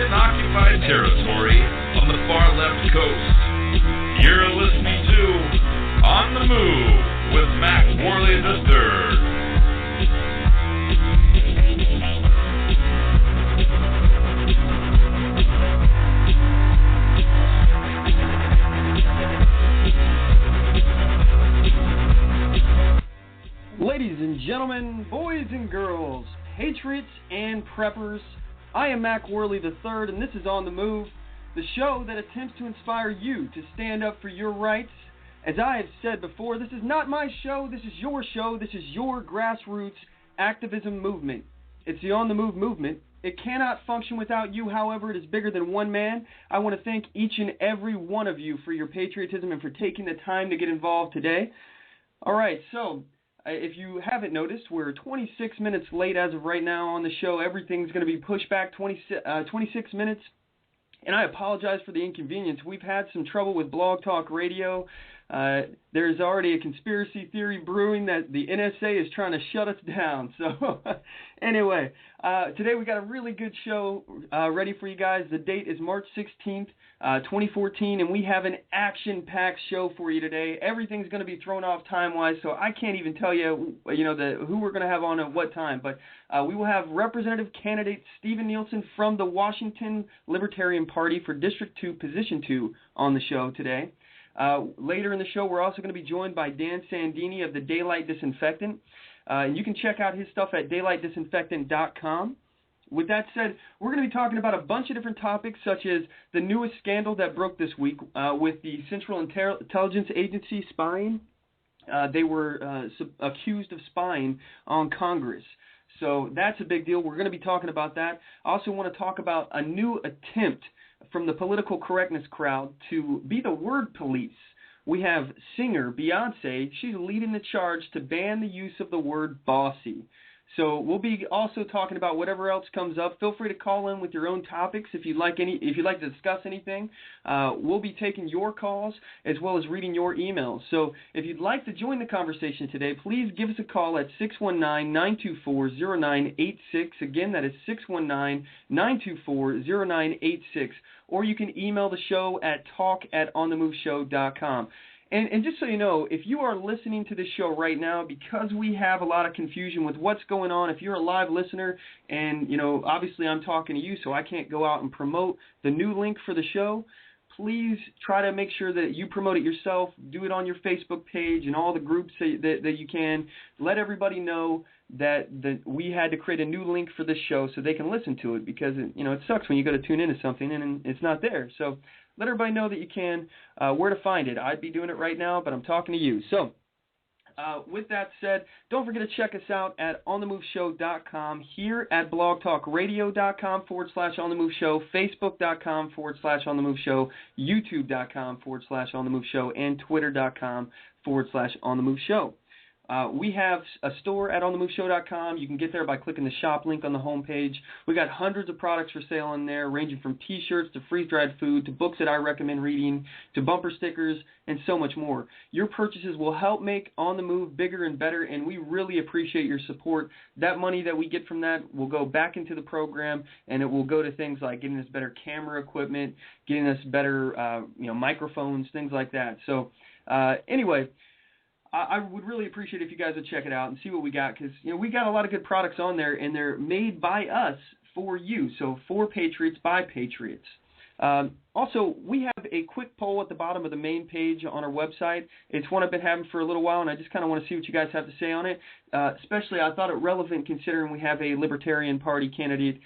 Russian-occupied territory on the far left coast. You're listening to On the Move with Mack, Worley III. Ladies and gentlemen, boys and girls, patriots and preppers, I am Mack, Worley III, and this is On the Move, the show that attempts to inspire you to stand up for your rights. As I have said before, this is not my show, this is your show, this is your grassroots activism movement. It's the On the Move movement. It cannot function without you, however, it is bigger than one man. I want to thank each and every one of you for your patriotism and for taking the time to get involved today. All right, so if you haven't noticed, we're 26 minutes late as of right now on the show. Everything's going to be pushed back 26 minutes, and I apologize for the inconvenience. We've had some trouble with Blog Talk Radio. There's already a conspiracy theory brewing that the NSA is trying to shut us down. So anyway, today we got a really good show ready for you guys. The date is March 16th, 2014, and we have an action-packed show for you today. Everything's going to be thrown off time-wise, so I can't even tell you, who we're going to have on at what time. But we will have Representative Candidate Stephen Nielsen from the Washington Libertarian Party for District 2, Position 2 on the show today. Later in the show, we're also going to be joined by Dan Sandini of the Daylight Disinfectant. And you can check out his stuff at daylightdisinfectant.com. With that said, we're going to be talking about a bunch of different topics, such as the newest scandal that broke this week with the Central Intelligence Agency spying. They were accused of spying on Congress. So that's a big deal. We're going to be talking about that. I also want to talk about a new attempt from the political correctness crowd to be the word police. We have singer Beyonce. She's leading the charge to ban the use of the word bossy. So we'll be also talking about whatever else comes up. Feel free to call in with your own topics if you'd like to discuss anything. We'll be taking your calls as well as reading your emails. So if you'd like to join the conversation today, please give us a call at 619-924-0986. Again, that is 619-924-0986. Or you can email the show at talk@onthemoveshow.com. And just so you know, if you are listening to this show right now, because we have a lot of confusion with what's going on, if you're a live listener, and, obviously I'm talking to you, so I can't go out and promote the new link for the show, please try to make sure that you promote it yourself. Do it on your Facebook page and all the groups that you can. Let everybody know that we had to create a new link for this show so they can listen to it, because it sucks when you go to tune into something and it's not there. So let everybody know that you can, where to find it. I'd be doing it right now, but I'm talking to you. So with that said, don't forget to check us out at onthemoveshow.com, here at blogtalkradio.com/onthemoveshow, facebook.com/onthemoveshow, youtube.com/onthemoveshow, and twitter.com/onthemoveshow. We have a store at onthemoveshow.com. You can get there by clicking the shop link on the homepage. We got hundreds of products for sale in there, ranging from t-shirts to freeze-dried food to books that I recommend reading to bumper stickers and so much more. Your purchases will help make On the Move bigger and better, and we really appreciate your support. That money that we get from that will go back into the program, and it will go to things like getting us better camera equipment, getting us better microphones, things like that. So anyway, I would really appreciate if you guys would check it out and see what we got, because we got a lot of good products on there, and they're made by us for you, so for patriots by patriots. Also, we have a quick poll at the bottom of the main page on our website. It's one I've been having for a little while, and I just kind of want to see what you guys have to say on it. Especially, I thought it relevant considering we have a Libertarian Party candidate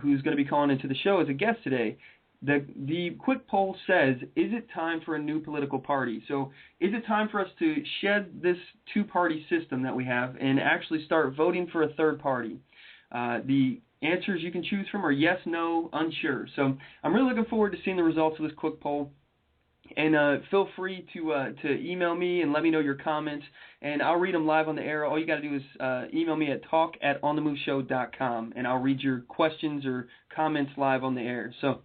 who's going to be calling into the show as a guest today. The quick poll says, is it time for a new political party? So is it time for us to shed this two-party system that we have and actually start voting for a third party? The answers you can choose from are yes, no, unsure. So I'm really looking forward to seeing the results of this quick poll. And feel free to email me and let me know your comments, and I'll read them live on the air. All you got to do is email me at talk@onthemoveshow.com, and I'll read your questions or comments live on the air. So,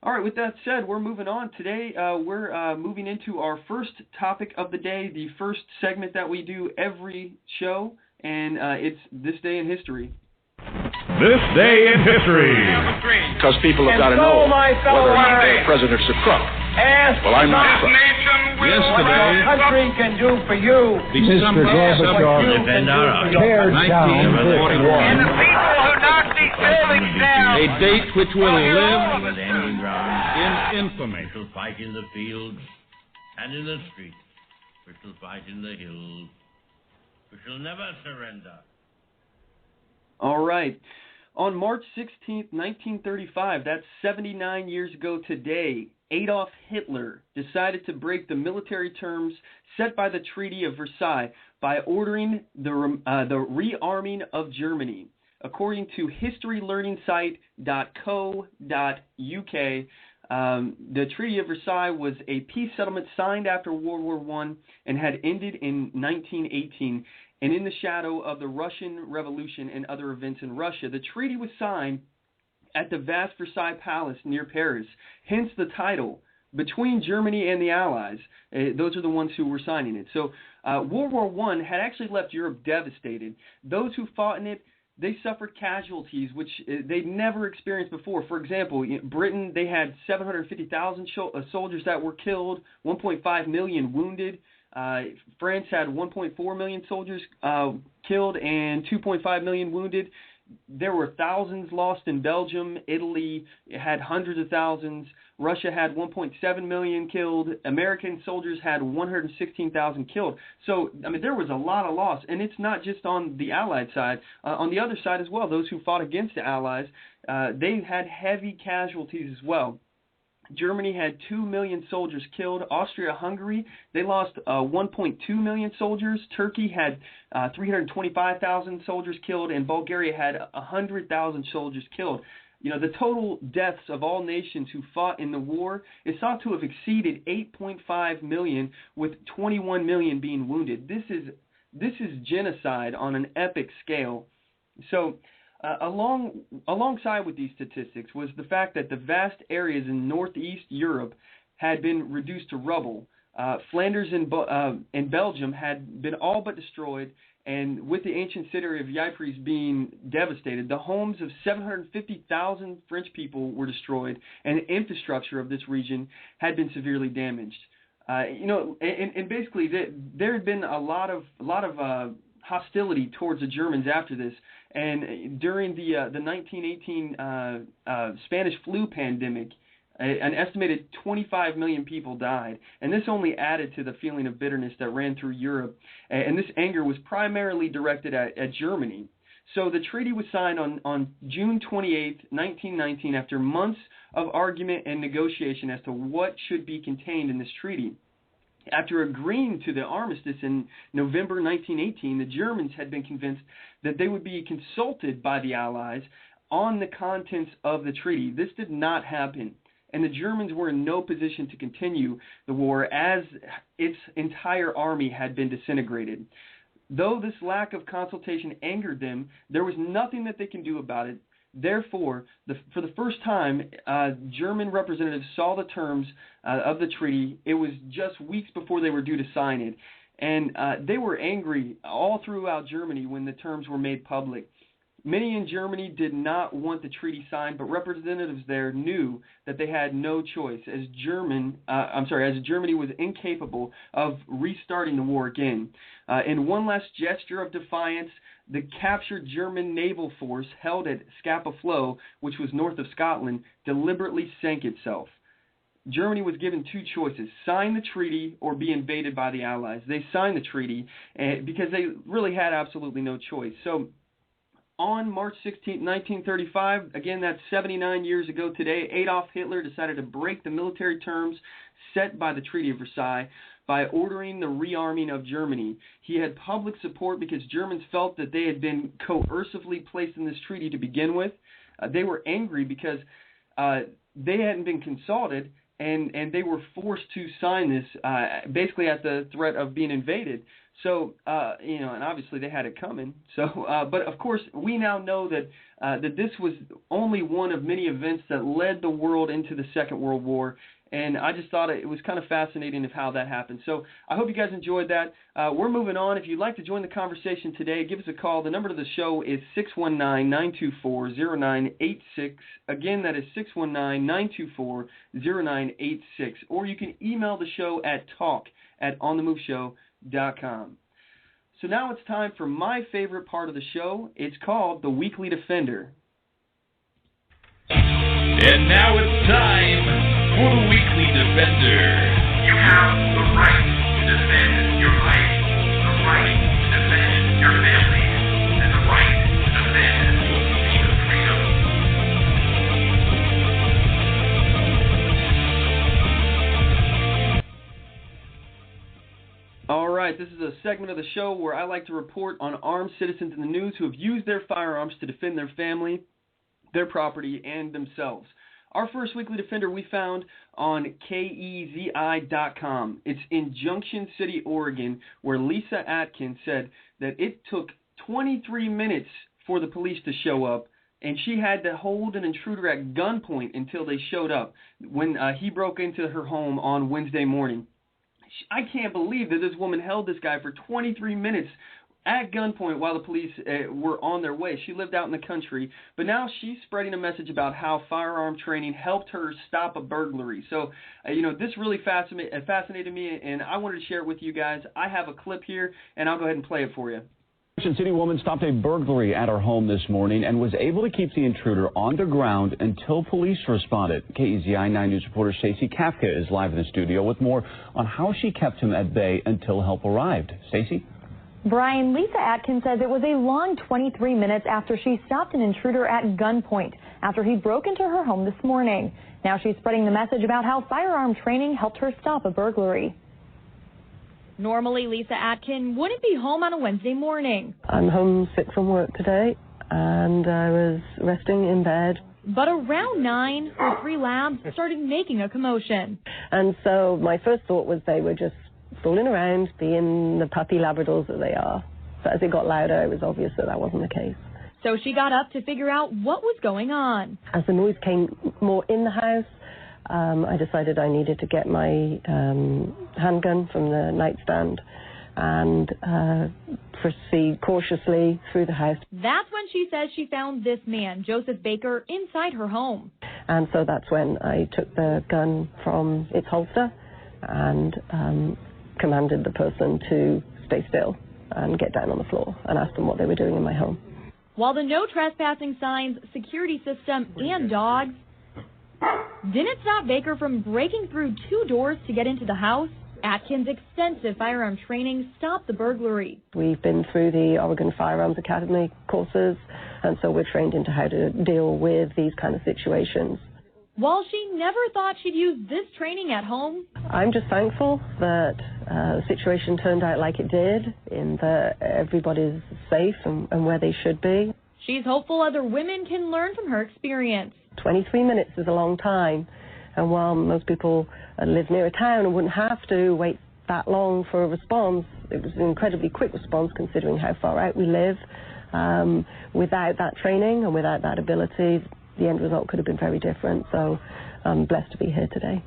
all right, with that said, we're moving on. Today, we're moving into our first topic of the day, the first segment that we do every show, and it's This Day in History. This Day in History. Because people have got to know whether or not their president's a crook. Well, I'm not a crook. Yesterday, what our country can do for you. Mr. Gorbachev teared down this wall. And the people who knock these buildings down. A date which will live in infamy. We shall fight in the fields and in the streets. We shall fight in the hills. We shall never surrender. All right. On March 16th, 1935, that's 79 years ago today, Adolf Hitler decided to break the military terms set by the Treaty of Versailles by ordering the rearming of Germany. According to historylearningsite.co.uk, the Treaty of Versailles was a peace settlement signed after World War I and had ended in 1918. And in the shadow of the Russian Revolution and other events in Russia, the treaty was signed at the vast Versailles Palace near Paris, hence the title, between Germany and the Allies. Those are the ones who were signing it. So World War I had actually left Europe devastated. Those who fought in it, they suffered casualties which they'd never experienced before. For example, Britain, they had 750,000 soldiers that were killed, 1.5 million wounded. France had 1.4 million soldiers killed and 2.5 million wounded. There were thousands lost in Belgium. Italy had hundreds of thousands. Russia had 1.7 million killed. American soldiers had 116,000 killed. So, I mean, there was a lot of loss. And it's not just on the Allied side. On the other side as well, those who fought against the Allies, they had heavy casualties as well. Germany had 2 million soldiers killed. Austria-Hungary, they lost 1.2 million soldiers. Turkey had 325,000 soldiers killed, and Bulgaria had 100,000 soldiers killed. You know, the total deaths of all nations who fought in the war is thought to have exceeded 8.5 million, with 21 million being wounded. This is genocide on an epic scale. So, alongside with these statistics was the fact that the vast areas in northeast Europe had been reduced to rubble. Flanders and Belgium had been all but destroyed, and with the ancient city of Ypres being devastated, the homes of 750,000 French people were destroyed, and the infrastructure of this region had been severely damaged. And basically there had been a lot of hostility towards the Germans after this. And during the 1918 Spanish flu pandemic, an estimated 25 million people died. And this only added to the feeling of bitterness that ran through Europe. And this anger was primarily directed at Germany. So the treaty was signed on June 28, 1919, after months of argument and negotiation as to what should be contained in this treaty. After agreeing to the armistice in November 1918, the Germans had been convinced that they would be consulted by the Allies on the contents of the treaty. This did not happen, and the Germans were in no position to continue the war as its entire army had been disintegrated. Though this lack of consultation angered them, there was nothing that they can do about it. Therefore, for the first time, German representatives saw the terms of the treaty. It was just weeks before they were due to sign it. And they were angry all throughout Germany when the terms were made public. Many in Germany did not want the treaty signed, but representatives there knew that they had no choice, as Germany was incapable of restarting the war again. In one last gesture of defiance, the captured German naval force held at Scapa Flow, which was north of Scotland, deliberately sank itself. Germany was given two choices: sign the treaty or be invaded by the Allies. They signed the treaty because they really had absolutely no choice. So on March 16, 1935, again, that's 79 years ago today, Adolf Hitler decided to break the military terms set by the Treaty of Versailles by ordering the rearming of Germany. He had public support because Germans felt that they had been coercively placed in this treaty to begin with. They were angry because they hadn't been consulted, and they were forced to sign this basically at the threat of being invaded. So, and obviously they had it coming. So, but of course, we now know that that this was only one of many events that led the world into the Second World War. And I just thought it was kind of fascinating of how that happened. So I hope you guys enjoyed that. We're moving on. If you'd like to join the conversation today, give us a call. The number to the show is 619-924-0986. Again, that is 619-924-0986. Or you can email the show at talk@onthemoveshow.com. So now it's time for my favorite part of the show. It's called The Weekly Defender. And now it's time for the Weekly Defender. You have the right to defend your life, the right to defend your family, and the right to defend your freedom. All right, this is a segment of the show where I like to report on armed citizens in the news who have used their firearms to defend their family, their property, and themselves. Our first Weekly Defender we found on KEZI.com. It's in Junction City, Oregon, where Lisa Atkins said that it took 23 minutes for the police to show up, and she had to hold an intruder at gunpoint until they showed up when he broke into her home on Wednesday morning. I can't believe that this woman held this guy for 23 minutes at gunpoint while the police were on their way. She lived out in the country, but now she's spreading a message about how firearm training helped her stop a burglary. So, this really fascinated me, and I wanted to share it with you guys. I have a clip here, and I'll go ahead and play it for you. Junction City woman stopped a burglary at her home this morning and was able to keep the intruder on the ground until police responded. KEZI 9 News reporter Stacey Kafka is live in the studio with more on how she kept him at bay until help arrived. Stacey? Brian, Lisa Atkins says it was a long 23 minutes after she stopped an intruder at gunpoint after he broke into her home this morning. Now she's spreading the message about how firearm training helped her stop a burglary. Normally, Lisa Atkins wouldn't be home on a Wednesday morning. I'm homesick from work today, and I was resting in bed. But around 9, her 3 labs started making a commotion. And so my first thought was they were just fooling around, being the puppy Labradors that they are. But as it got louder, it was obvious that that wasn't the case. So she got up to figure out what was going on. As the noise came more in the house, I decided I needed to get my handgun from the nightstand and proceed cautiously through the house. That's when she says she found this man, Joseph Baker, inside her home. And so that's when I took the gun from its holster and commanded the person to stay still and get down on the floor and asked them what they were doing in my home. While the no trespassing signs, security system, and dogs didn't stop Baker from breaking through 2 doors to get into the house, Atkins' extensive firearm training stopped the burglary. We've been through the Oregon Firearms Academy courses, and so we're trained into how to deal with these kind of situations. While she never thought she'd use this training at home, I'm just thankful that the situation turned out like it did, in that everybody's safe and where they should be. She's hopeful other women can learn from her experience. 23 minutes is a long time, and while most people live near a town and wouldn't have to wait that long for a response, it was an incredibly quick response considering how far out we live. Without that training and without that ability, the end result could have been very different, so I'm blessed to be here today.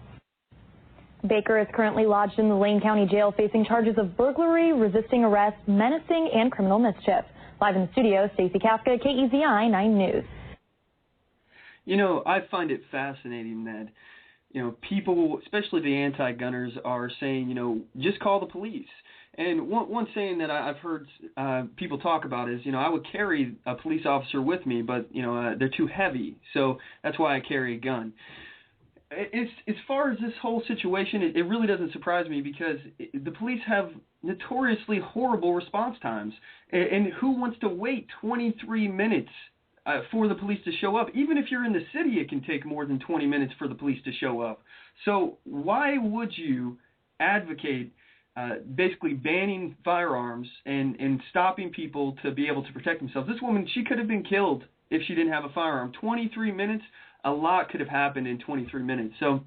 Baker is currently lodged in the Lane County Jail facing charges of burglary, resisting arrest, menacing, and criminal mischief. Live in the studio, Stacey Kafka, KEZI 9 News. I find it fascinating that, people, especially the anti-gunners, are saying, just call the police. And one saying that I've heard people talk about is, I would carry a police officer with me, but, they're too heavy, so that's why I carry a gun. As far as this whole situation, it really doesn't surprise me because the police have notoriously horrible response times. And who wants to wait 23 minutes for the police to show up? Even if you're in the city, it can take more than 20 minutes for the police to show up. So why would you advocate basically banning firearms and stopping people to be able to protect themselves? This woman, she could have been killed if she didn't have a firearm. 23 minutes, a lot could have happened in 23 minutes. So,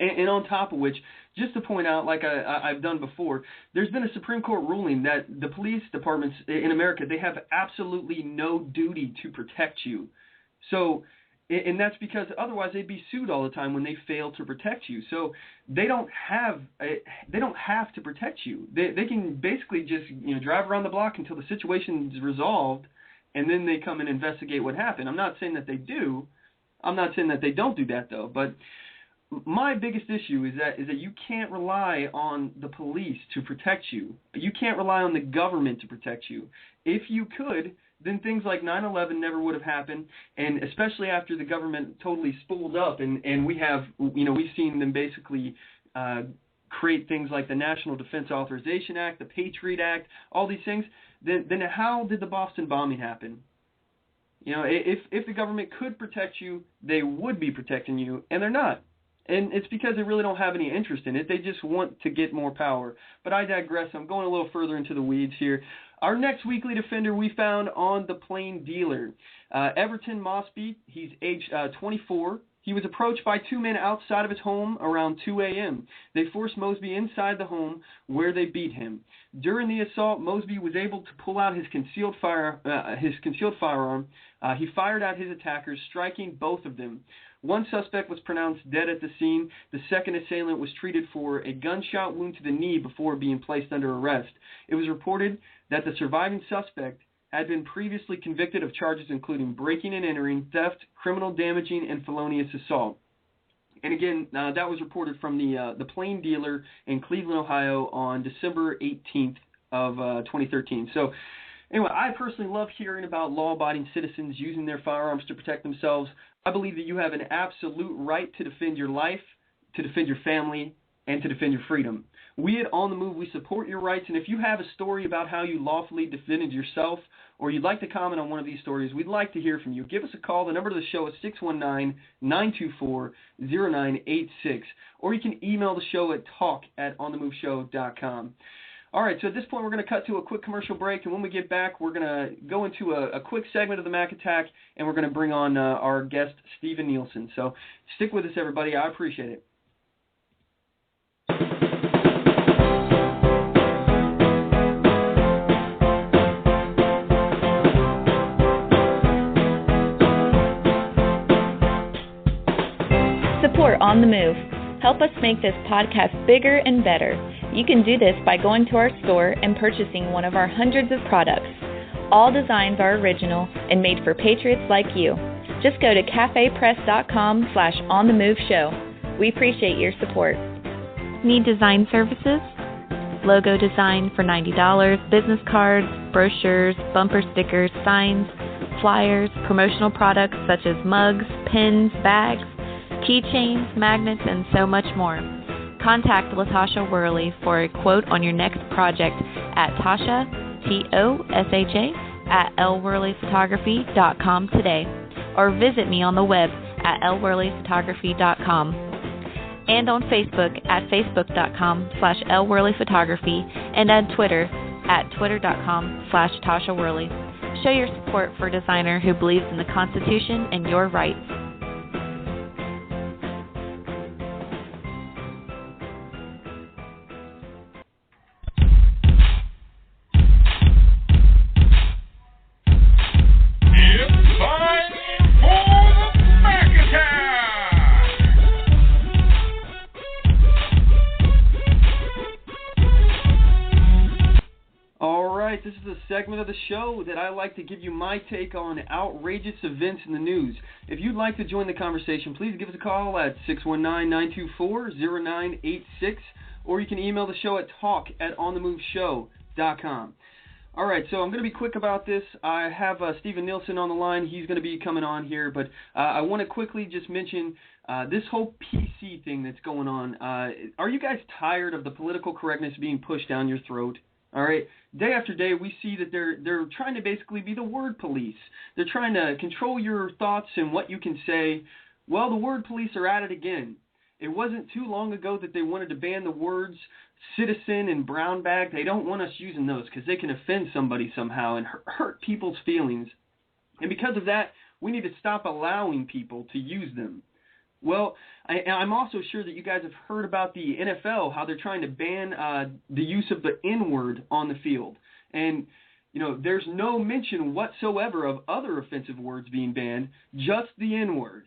and on top of which, just to point out, like I've done before, there's been a Supreme Court ruling that the police departments in America, they have absolutely no duty to protect you. So And that's because otherwise they'd be sued all the time when they fail to protect you. So they don't have to protect you. They can basically just drive around the block until the situation is resolved, and then they come and investigate what happened. I'm not saying that they do. I'm not saying that they don't do that though. But my biggest issue is that you can't rely on the police to protect you. You can't rely on the government to protect you. If you could, then things like 9/11 never would have happened, and especially after the government totally spooled up, and we have, we've seen them basically create things like the National Defense Authorization Act, the Patriot Act, all these things. Then how did the Boston bombing happen? If the government could protect you, they would be protecting you, and they're not. And it's because they really don't have any interest in it. They just want to get more power. But I digress. I'm going a little further into the weeds here. Our next weekly defender we found on the Plain Dealer. Everton Mosby, he's age 24. He was approached by two men outside of his home around 2 a.m. They forced Mosby inside the home where they beat him. During the assault, Mosby was able to pull out his concealed firearm. He fired at his attackers, striking both of them. One suspect was pronounced dead at the scene. The second assailant was treated for a gunshot wound to the knee before being placed under arrest. It was reported that the surviving suspect had been previously convicted of charges including breaking and entering, theft, criminal damaging, and felonious assault. And again, that was reported from the Plain Dealer in Cleveland, Ohio on December 18th of 2013. So anyway, I personally love hearing about law-abiding citizens using their firearms to protect themselves. I believe that you have an absolute right to defend your life, to defend your family, and to defend your freedom. We at On the Move, we support your rights, and if you have a story about how you lawfully defended yourself, or you'd like to comment on one of these stories, we'd like to hear from you. Give us a call. The number to the show is 619-924-0986, or you can email the show at talk@onthemoveshow.com. All right, so at this point, we're going to cut to a quick commercial break, and when we get back, we're going to go into a quick segment of the Mack Attack, and we're going to bring on our guest, Steven Nielsen. So stick with us, everybody. I appreciate it. Support On the Move. Help us make this podcast bigger and better. You can do this by going to our store and purchasing one of our hundreds of products. All designs are original and made for patriots like you. Just go to cafepress.com/onthemoveshow. We appreciate your support. Need design services? Logo design for $90, business cards, brochures, bumper stickers, signs, flyers, promotional products such as mugs, pins, bags, keychains, magnets, and so much more. Contact LaTasha Worley for a quote on your next project at Tasha, Tosha, at lworleyphotography.com today, or visit me on the web at lworleyphotography.com, and on Facebook at facebook.com/lworleyphotography, and on Twitter at twitter.com/Tasha Worley. Show your support for a designer who believes in the Constitution and your rights. This is a segment of the show that I like to give you my take on outrageous events in the news. If you'd like to join the conversation, please give us a call at 619-924-0986, or you can email the show at talk@onthemoveshow.com. All right, so I'm going to be quick about this. I have Steven Nielsen on the line. He's going to be coming on here, but I want to quickly just mention this whole PC thing that's going on. Are you guys tired of the political correctness being pushed down your throat? All right, day after day, we see that they're trying to basically be the word police. They're trying to control your thoughts and what you can say. Well, the word police are at it again. It wasn't too long ago that they wanted to ban the words citizen and brown bag. They don't want us using those because they can offend somebody somehow and hurt people's feelings. And because of that, we need to stop allowing people to use them. Well, I'm also sure that you guys have heard about the NFL, how they're trying to ban the use of the N-word on the field. And, there's no mention whatsoever of other offensive words being banned, just the N-word.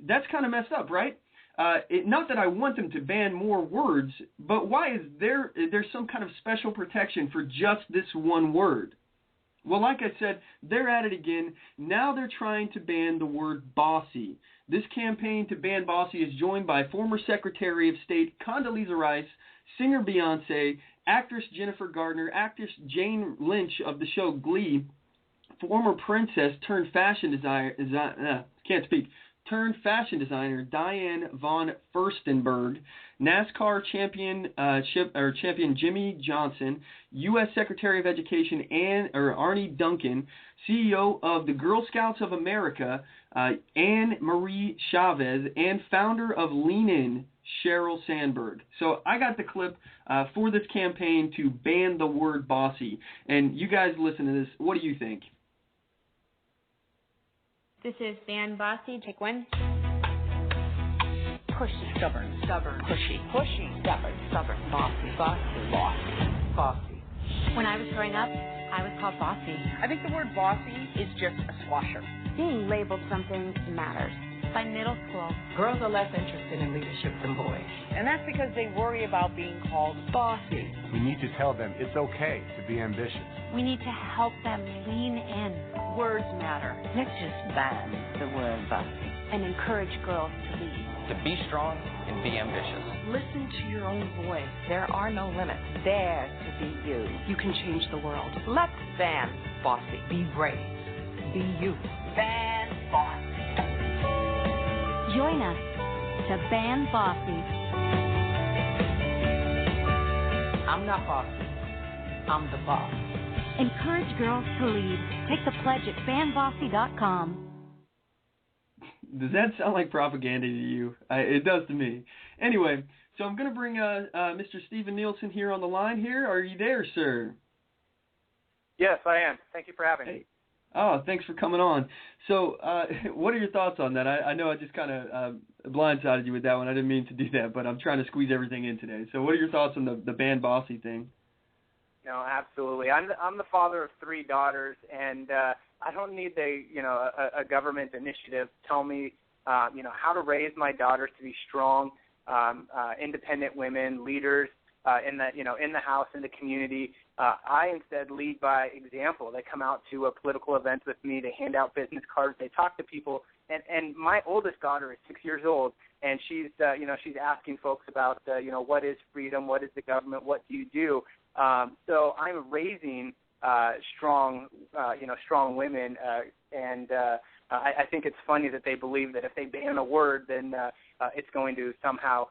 That's kind of messed up, right? Not that I want them to ban more words, but why is there's some kind of special protection for just this one word? Well, like I said, they're at it again. Now they're trying to ban the word bossy. This campaign to ban bossy is joined by former Secretary of State Condoleezza Rice, singer Beyonce, actress Jennifer Gardner, actress Jane Lynch of the show Glee, former princess turned fashion designer, turned fashion designer Diane von Furstenberg, NASCAR champion Jimmy Johnson, U.S. Secretary of Education Arnie Duncan, CEO of the Girl Scouts of America Anne Marie Chavez, and founder of Lean In, Sheryl Sandberg. So I got the clip for this campaign to ban the word bossy. And you guys listen to this. What do you think? This is Ban Bossy. Take one. Pushy. Stubborn. Pushy. Stubborn. Bossy. When I was growing up, I was called bossy. I think the word bossy is just a squasher. Being labeled something matters. By middle school, girls are less interested in leadership than boys. And that's because they worry about being called bossy. We need to tell them it's okay to be ambitious. We need to help them lean in. Words matter. Let's just ban the word bossy. And encourage girls to lead. To be strong and be ambitious. Listen to your own voice. There are no limits. Dare to be you. You can change the world. Let's ban bossy. Be brave. Be you. Ban bossy. Join us to ban bossy. I'm not bossy. I'm the boss. Encourage girls to lead. Take the pledge at banbossy.com. Does that sound like propaganda to you? It does to me. Anyway, so I'm going to bring Mr. Stephen Nielsen here on the line here. Are you there, sir? Yes, I am. Thank you for having me. Oh, thanks for coming on. So what are your thoughts on that? I know I just kind of blindsided you with that one. I didn't mean to do that, but I'm trying to squeeze everything in today. So what are your thoughts on the ban bossy thing? No, absolutely. I'm the father of 3 daughters, and I don't need a government initiative to tell me how to raise my daughters to be strong, independent women, leaders in the house, in the community. I instead lead by example. They come out to political events with me. They hand out business cards. They talk to people. And my oldest daughter is 6 years old, and she's asking folks about what is freedom, what is the government, what do you do? So I'm raising strong women, and I think it's funny that they believe that if they ban a word, then it's going to somehow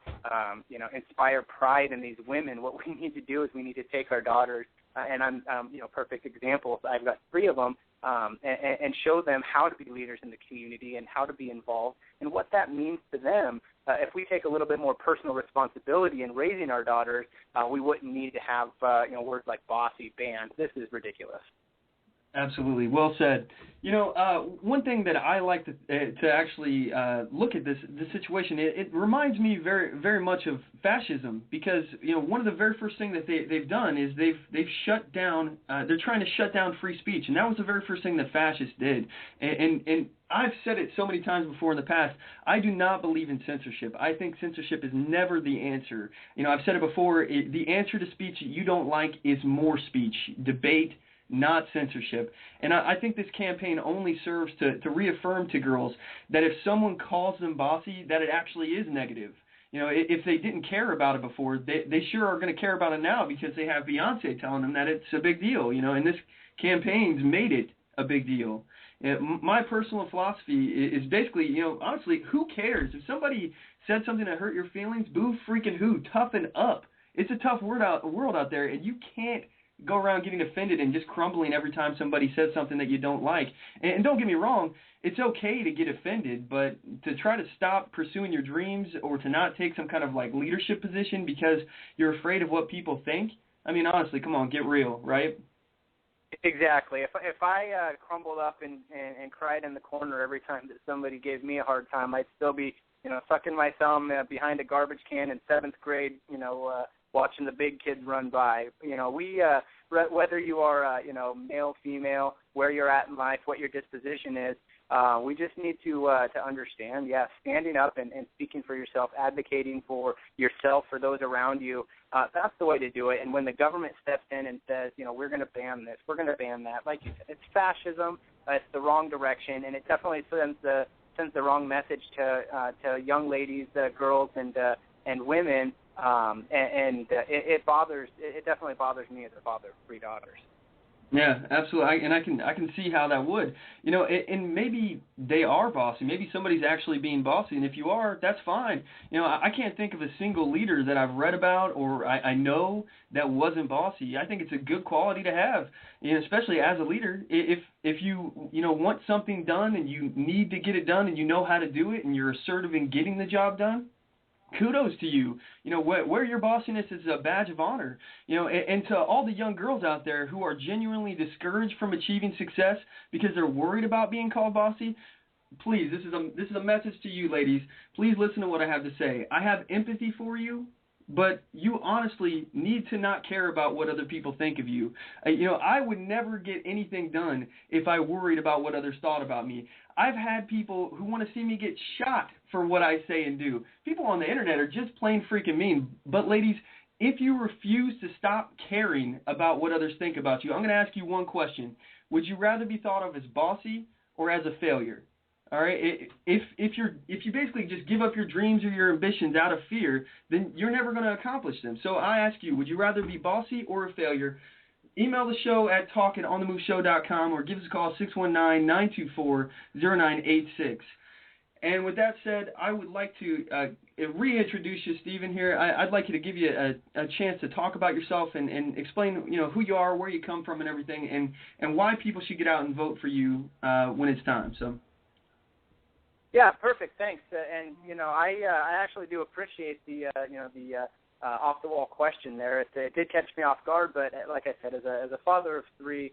inspire pride in these women. What we need to do is we need to take our daughters, and I'm perfect examples. I've got 3 of them, and show them how to be leaders in the community and how to be involved and what that means to them. If we take a little bit more personal responsibility in raising our daughters, we wouldn't need to have words like bossy banned. This is ridiculous. Absolutely. Well said. One thing that I like to actually look at this situation, it reminds me very, very much of fascism, because one of the very first things that they've done is they've shut down. They're trying to shut down free speech, and that was the very first thing that fascists did. And I've said it so many times before in the past. I do not believe in censorship. I think censorship is never the answer. I've said it before. The answer to speech that you don't like is more speech, debate, not censorship. And I think this campaign only serves to reaffirm to girls that if someone calls them bossy, that it actually is negative. If they didn't care about it before, they sure are going to care about it now, because they have Beyonce telling them that it's a big deal, and this campaign's made it a big deal. My personal philosophy is basically, honestly, who cares? If somebody said something that hurt your feelings, boo freaking who, toughen up. It's a tough world out there, and you can't go around getting offended and just crumbling every time somebody says something that you don't like. And don't get me wrong, it's okay to get offended, but to try to stop pursuing your dreams or to not take some kind of leadership position because you're afraid of what people think, I mean, honestly, come on, get real, right? Exactly. If I crumbled up and cried in the corner every time that somebody gave me a hard time, I'd still be, sucking my thumb behind a garbage can in 7th grade, watching the big kids run by. Whether you are, male, female, where you're at in life, what your disposition is, we just need to understand, standing up and speaking for yourself, advocating for yourself, for those around you, that's the way to do it. And when the government steps in and says, we're going to ban this, we're going to ban that, like you said, it's fascism, it's the wrong direction, and it definitely sends the wrong message to young ladies, girls, and women, it definitely bothers me as a father of 3 daughters. Yeah, absolutely, I can see how that would, and maybe they are bossy. Maybe somebody's actually being bossy, and if you are, that's fine. I can't think of a single leader that I've read about or I know that wasn't bossy. I think it's a good quality to have, especially as a leader. If you want something done and you need to get it done and you know how to do it and you're assertive in getting the job done, kudos to you. Where your bossiness is a badge of honor. And to all the young girls out there who are genuinely discouraged from achieving success because they're worried about being called bossy, please, this is a message to you, ladies. Please listen to what I have to say. I have empathy for you, but you honestly need to not care about what other people think of you. I would never get anything done if I worried about what others thought about me. I've had people who want to see me get shot for what I say and do. People on the internet are just plain freaking mean. But ladies, if you refuse to stop caring about what others think about you, I'm going to ask you one question. Would you rather be thought of as bossy or as a failure? All right, if you basically just give up your dreams or your ambitions out of fear, then you're never going to accomplish them. So I ask you, would you rather be bossy or a failure? Email the show at talk@onthemoveshow.com or give us a call 619-924-0986. And with that said, I would like to reintroduce you, Stephen, here. I'd like you to give you a chance to talk about yourself and explain, who you are, where you come from and everything, and why people should get out and vote for you when it's time. So. Yeah, perfect. Thanks. I actually do appreciate the off the wall question there. It did catch me off guard, but like I said, as a father of 3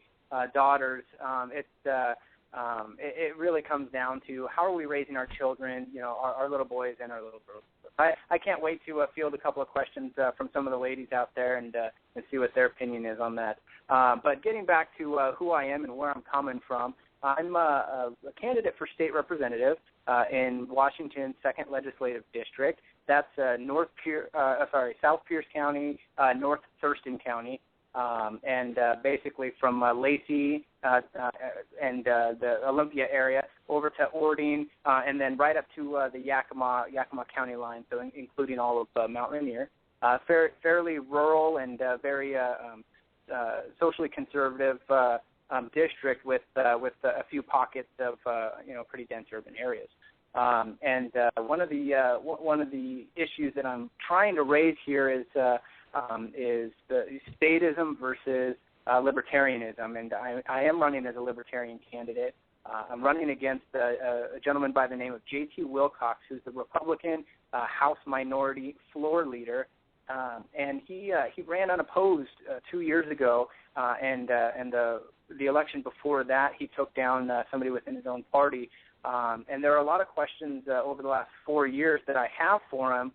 daughters, it really comes down to how are we raising our children, our little boys and our little girls. I can't wait to field a couple of questions from some of the ladies out there and see what their opinion is on that. But getting back to who I am and where I'm coming from, I'm a candidate for state representative in Washington's 2nd Legislative District. That's South Pierce County, North Thurston County, and basically from Lacey and the Olympia area over to Ording, and then right up to the Yakima County line, so including all of Mount Rainier. Fairly rural and very socially conservative district with a few pockets of pretty dense urban areas. And one of the issues that I'm trying to raise here is the statism versus libertarianism, and I am running as a libertarian candidate. I'm running against a gentleman by the name of J.T. Wilcox, who's the Republican House Minority Floor Leader, and he ran unopposed 2 years ago, and the election before that he took down somebody within his own party. And there are a lot of questions over the last 4 years that I have for him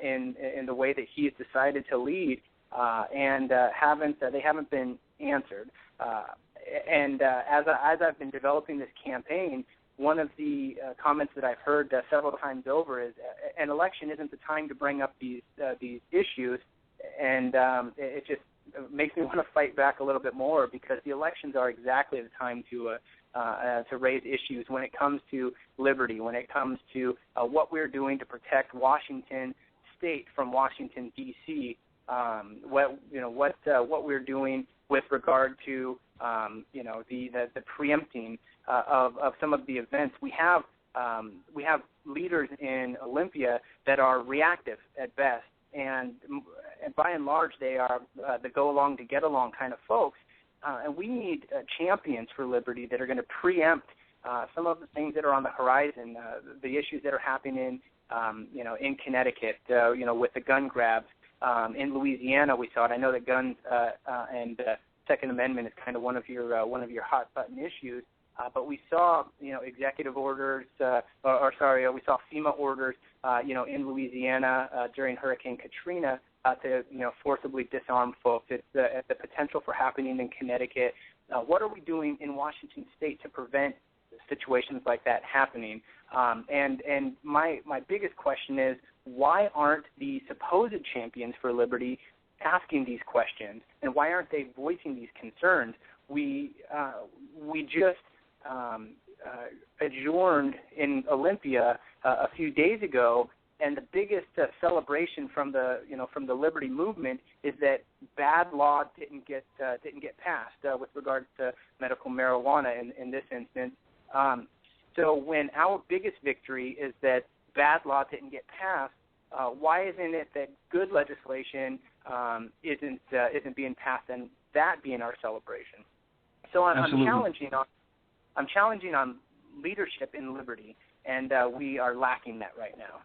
in the way that he has decided to lead, and they haven't been answered. As I've been developing this campaign, one of the comments that I've heard several times over is an election isn't the time to bring up these issues, and it just makes me want to fight back a little bit more, because the elections are exactly the time to raise issues when it comes to liberty, when it comes to what we're doing to protect Washington State from Washington D.C. What we're doing with regard to the preempting of some of the events. We have leaders in Olympia that are reactive at best, and by and large they are the go along to get along kind of folks. And we need champions for liberty that are going to preempt some of the things that are on the horizon, the issues that are happening in Connecticut, with the gun grabs. In Louisiana, we saw it. I know that guns and Second Amendment is kind of one of your hot button issues. But we saw, executive orders, we saw FEMA orders, in Louisiana during Hurricane Katrina to forcibly disarm folks. It's the potential for happening in Connecticut. What are we doing in Washington State to prevent situations like that happening? And my biggest question is, why aren't the supposed champions for liberty asking these questions, and why aren't they voicing these concerns? We just adjourned in Olympia a few days ago, and the biggest celebration from the liberty movement is that bad law didn't get passed with regards to medical marijuana in this instance. So when our biggest victory is that bad law didn't get passed, why isn't it that good legislation isn't being passed, and that being our celebration? So I'm challenging on leadership in liberty, and we are lacking that right now.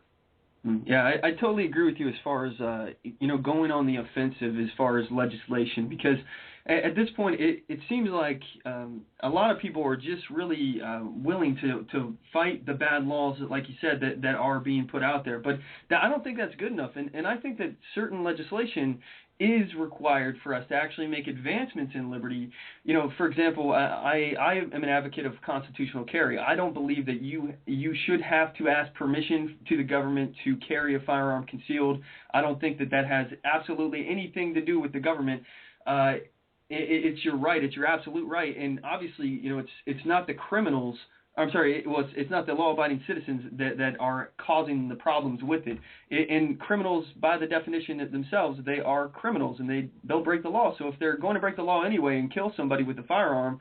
Yeah, I totally agree with you as far as going on the offensive as far as legislation, because at this point it seems like a lot of people are just really willing to fight the bad laws, like you said, that are being put out there. But I don't think that's good enough, and I think that certain legislation is required for us to actually make advancements in liberty. For example, I am an advocate of constitutional carry. I don't believe that you should have to ask permission to the government to carry a firearm concealed. I don't think that has absolutely anything to do with the government. It's your right. It's your absolute right. And obviously, it's not the criminals. I'm sorry, it's not the law-abiding citizens that are causing the problems with it. And criminals, by the definition themselves, they are criminals, and they'll break the law. So if they're going to break the law anyway and kill somebody with a firearm,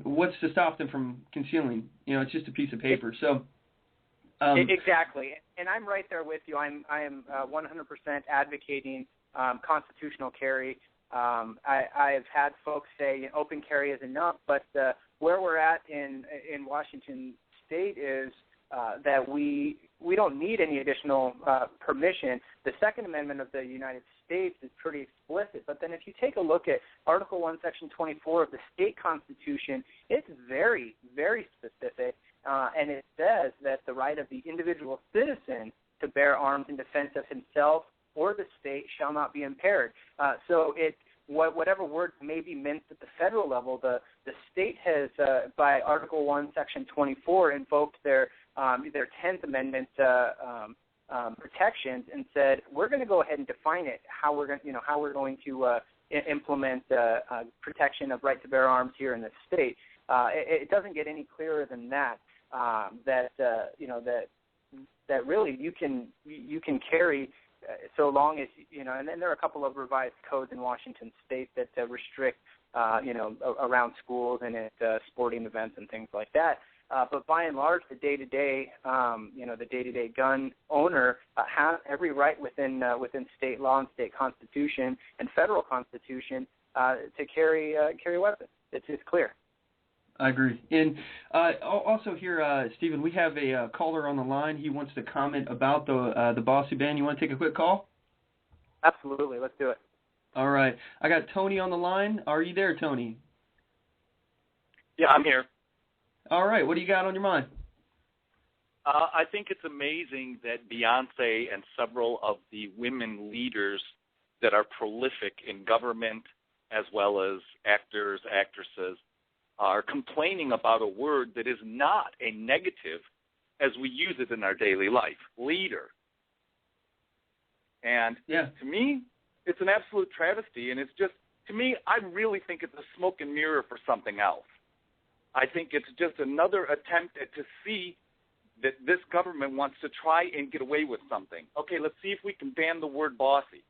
what's to stop them from concealing? It's just a piece of paper. So exactly, and I'm right there with you. I am 100% advocating constitutional carry. I have had folks say open carry is enough, but where we're at in Washington State is that we don't need any additional permission. The Second Amendment of the United States is pretty explicit, but then if you take a look at Article 1, Section 24 of the state constitution, it's very, very specific, and it says that the right of the individual citizen to bear arms in defense of himself or the state shall not be impaired. So whatever words may be meant at the federal level, the state has, by Article 1, Section 24, invoked their 10th Amendment protections and said, we're going to go ahead and define it, how we're going to implement protection of right to bear arms here in the state. It doesn't get any clearer than that. That really you can carry. So long as, and then there are a couple of revised codes in Washington State that restrict, around schools and at sporting events and things like that. But by and large, the day-to-day gun owner has every right within state law and state constitution and federal constitution to carry weapons. It's clear. I agree. And also here, Stephen, we have a caller on the line. He wants to comment about the Bossy ban. You want to take a quick call? Absolutely. Let's do it. All right. I got Tony on the line. Are you there, Tony? Yeah, I'm here. All right. What do you got on your mind? I think it's amazing that Beyonce and several of the women leaders that are prolific in government as well as actors, actresses, are complaining about a word that is not a negative as we use it in our daily life, leader. And to me, it's an absolute travesty, and it's just, to me, I really think it's a smoke and mirror for something else. I think it's just another attempt to see that this government wants to try and get away with something. Okay, let's see if we can ban the word bossy.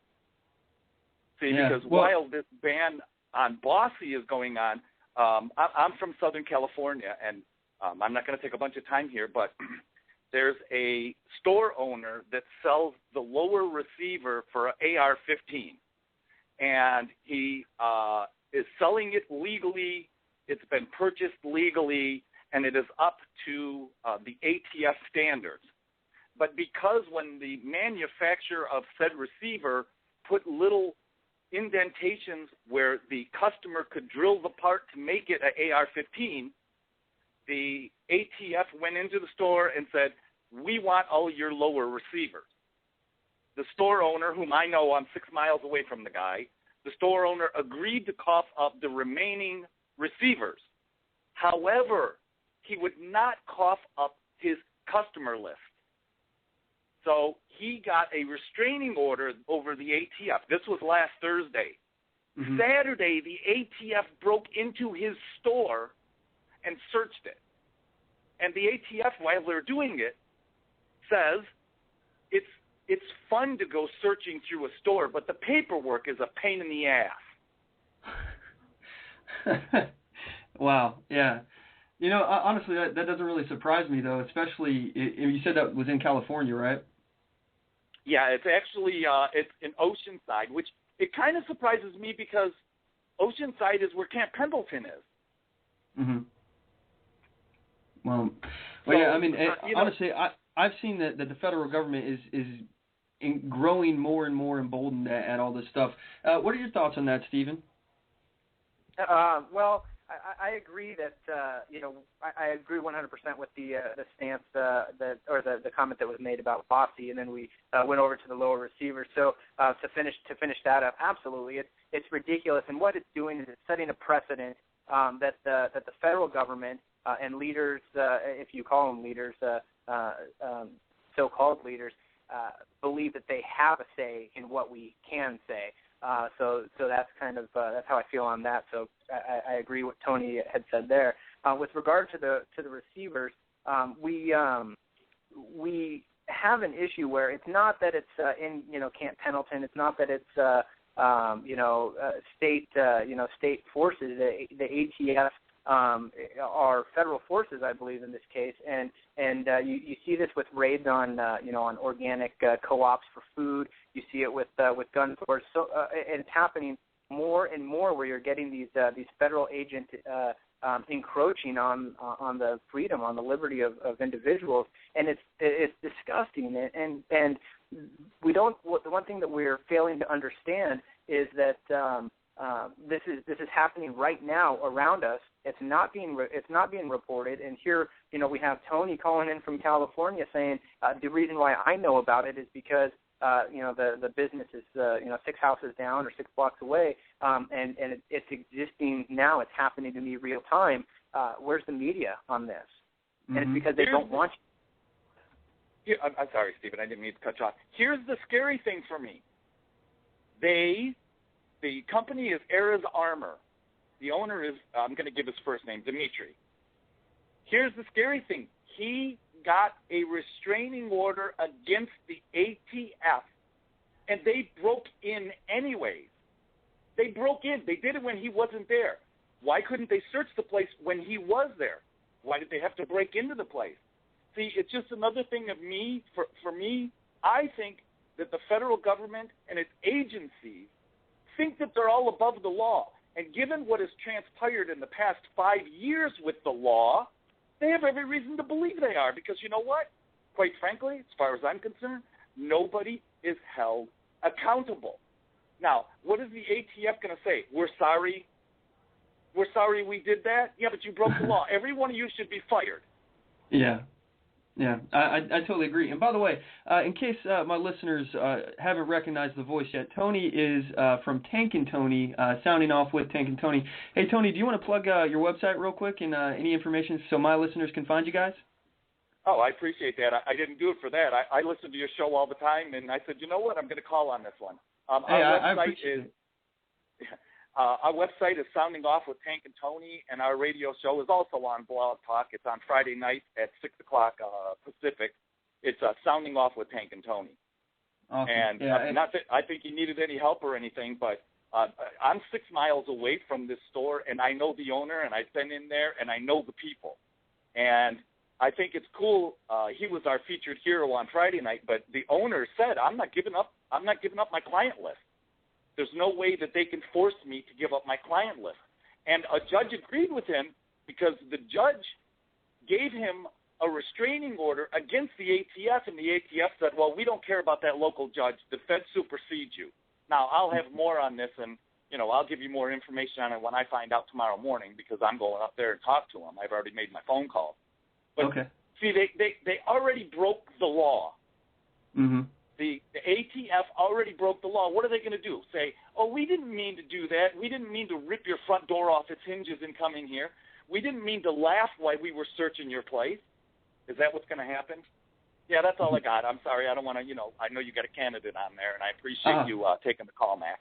Because while this ban on bossy is going on, I'm from Southern California, and I'm not going to take a bunch of time here, but there's a store owner that sells the lower receiver for an AR-15, and he is selling it legally. It's been purchased legally, and it is up to the ATF standards. But because when the manufacturer of said receiver put little indentations where the customer could drill the part to make it an AR-15, the ATF went into the store and said, we want all your lower receivers. the store owner, whom I know I'm 6 miles away from the guy, the store owner agreed to cough up the remaining receivers. However, he would not cough up his customer list. So he got a restraining order over the ATF. This was last Thursday. Mm-hmm. Saturday, the ATF broke into his store and searched it. And the ATF, while they're doing it, says it's fun to go searching through a store, but the paperwork is a pain in the ass. Wow, yeah. You know, honestly, that doesn't really surprise me, though, especially, you said that was in California, right? Yeah, it's actually it's in Oceanside, which it kind of surprises me because Oceanside is where Camp Pendleton is. Mm-hmm. Well, yeah, I mean, honestly, I've seen that the federal government is growing more and more emboldened at all this stuff. What are your thoughts on that, Stephen? Well, I agree that I agree 100% with the stance the comment that was made about Bossy, and then we went over to the lower receivers. So to finish that up, absolutely, it's ridiculous, and what it's doing is it's setting a precedent that the federal government and leaders, if you call them leaders, so-called leaders, believe that they have a say in what we can say. So that's kind of that's how I feel on that. So I agree what Tony had said there. With regard to the receivers, we have an issue where it's not that it's in Camp Pendleton. It's not that it's state forces. The ATF are federal forces, I believe, in this case, and you see this with raids on on organic co-ops for food. You see it with gun stores. So and it's happening more and more where you're getting these federal agents encroaching on the freedom, on the liberty of individuals, and it's disgusting. And we don't. The one thing that we're failing to understand is that this is happening right now around us. It's not being reported. And here, we have Tony calling in from California saying the reason why I know about it is because the business is 6 houses down or 6 blocks away, and it's existing now. It's happening to me real time. Where's the media on this? Mm-hmm. And it's because they don't want you. I'm sorry, Stephen. I didn't mean to cut you off. Here's the scary thing for me. The company is Era's Armor. The owner is, I'm going to give his first name, Dimitri. Here's the scary thing. He got a restraining order against the ATF, and they broke in anyways. They broke in. They did it when he wasn't there. Why couldn't they search the place when he was there? Why did they have to break into the place? See, it's just another thing of me. For me, I think that the federal government and its agencies think that they're all above the law. And given what has transpired in the past 5 years with the law, they have every reason to believe they are. Because you know what? Quite frankly, as far as I'm concerned, nobody is held accountable. Now, what is the ATF going to say? We're sorry. We're sorry we did that? Yeah, but you broke the law. Every one of you should be fired. Yeah. Yeah, I totally agree. And by the way, in case my listeners haven't recognized the voice yet, Tony is from Tank and Tony, sounding off with Tank and Tony. Hey, Tony, do you want to plug your website real quick and any information so my listeners can find you guys? Oh, I appreciate that. I didn't do it for that. I listen to your show all the time, and I said, you know what, I'm going to call on this one. Our website is Sounding Off with Tank and Tony, and our radio show is also on Blog Talk. It's on Friday night at 6 o'clock Pacific. It's Sounding Off with Tank and Tony. Awesome. And not that I think you needed any help or anything, but I'm 6 miles away from this store, and I know the owner, and I've been in there, and I know the people. And I think it's cool. He was our featured hero on Friday night, but the owner said, I'm not giving up my client list. There's no way that they can force me to give up my client list. And a judge agreed with him because the judge gave him a restraining order against the ATF, and the ATF said, well, we don't care about that local judge. The Fed supersedes you. Now, I'll have more on this, and, I'll give you more information on it when I find out tomorrow morning because I'm going up there and talk to him. I've already made my phone call. But, okay. See, they already broke the law. Mm-hmm. The ATF already broke the law. What are they going to do? Say, oh, we didn't mean to do that. We didn't mean to rip your front door off its hinges and come in here. We didn't mean to laugh while we were searching your place. Is that what's going to happen? Yeah, that's all I got. I'm sorry. I don't want to, I know you got a candidate on there, and I appreciate you taking the call, Mack.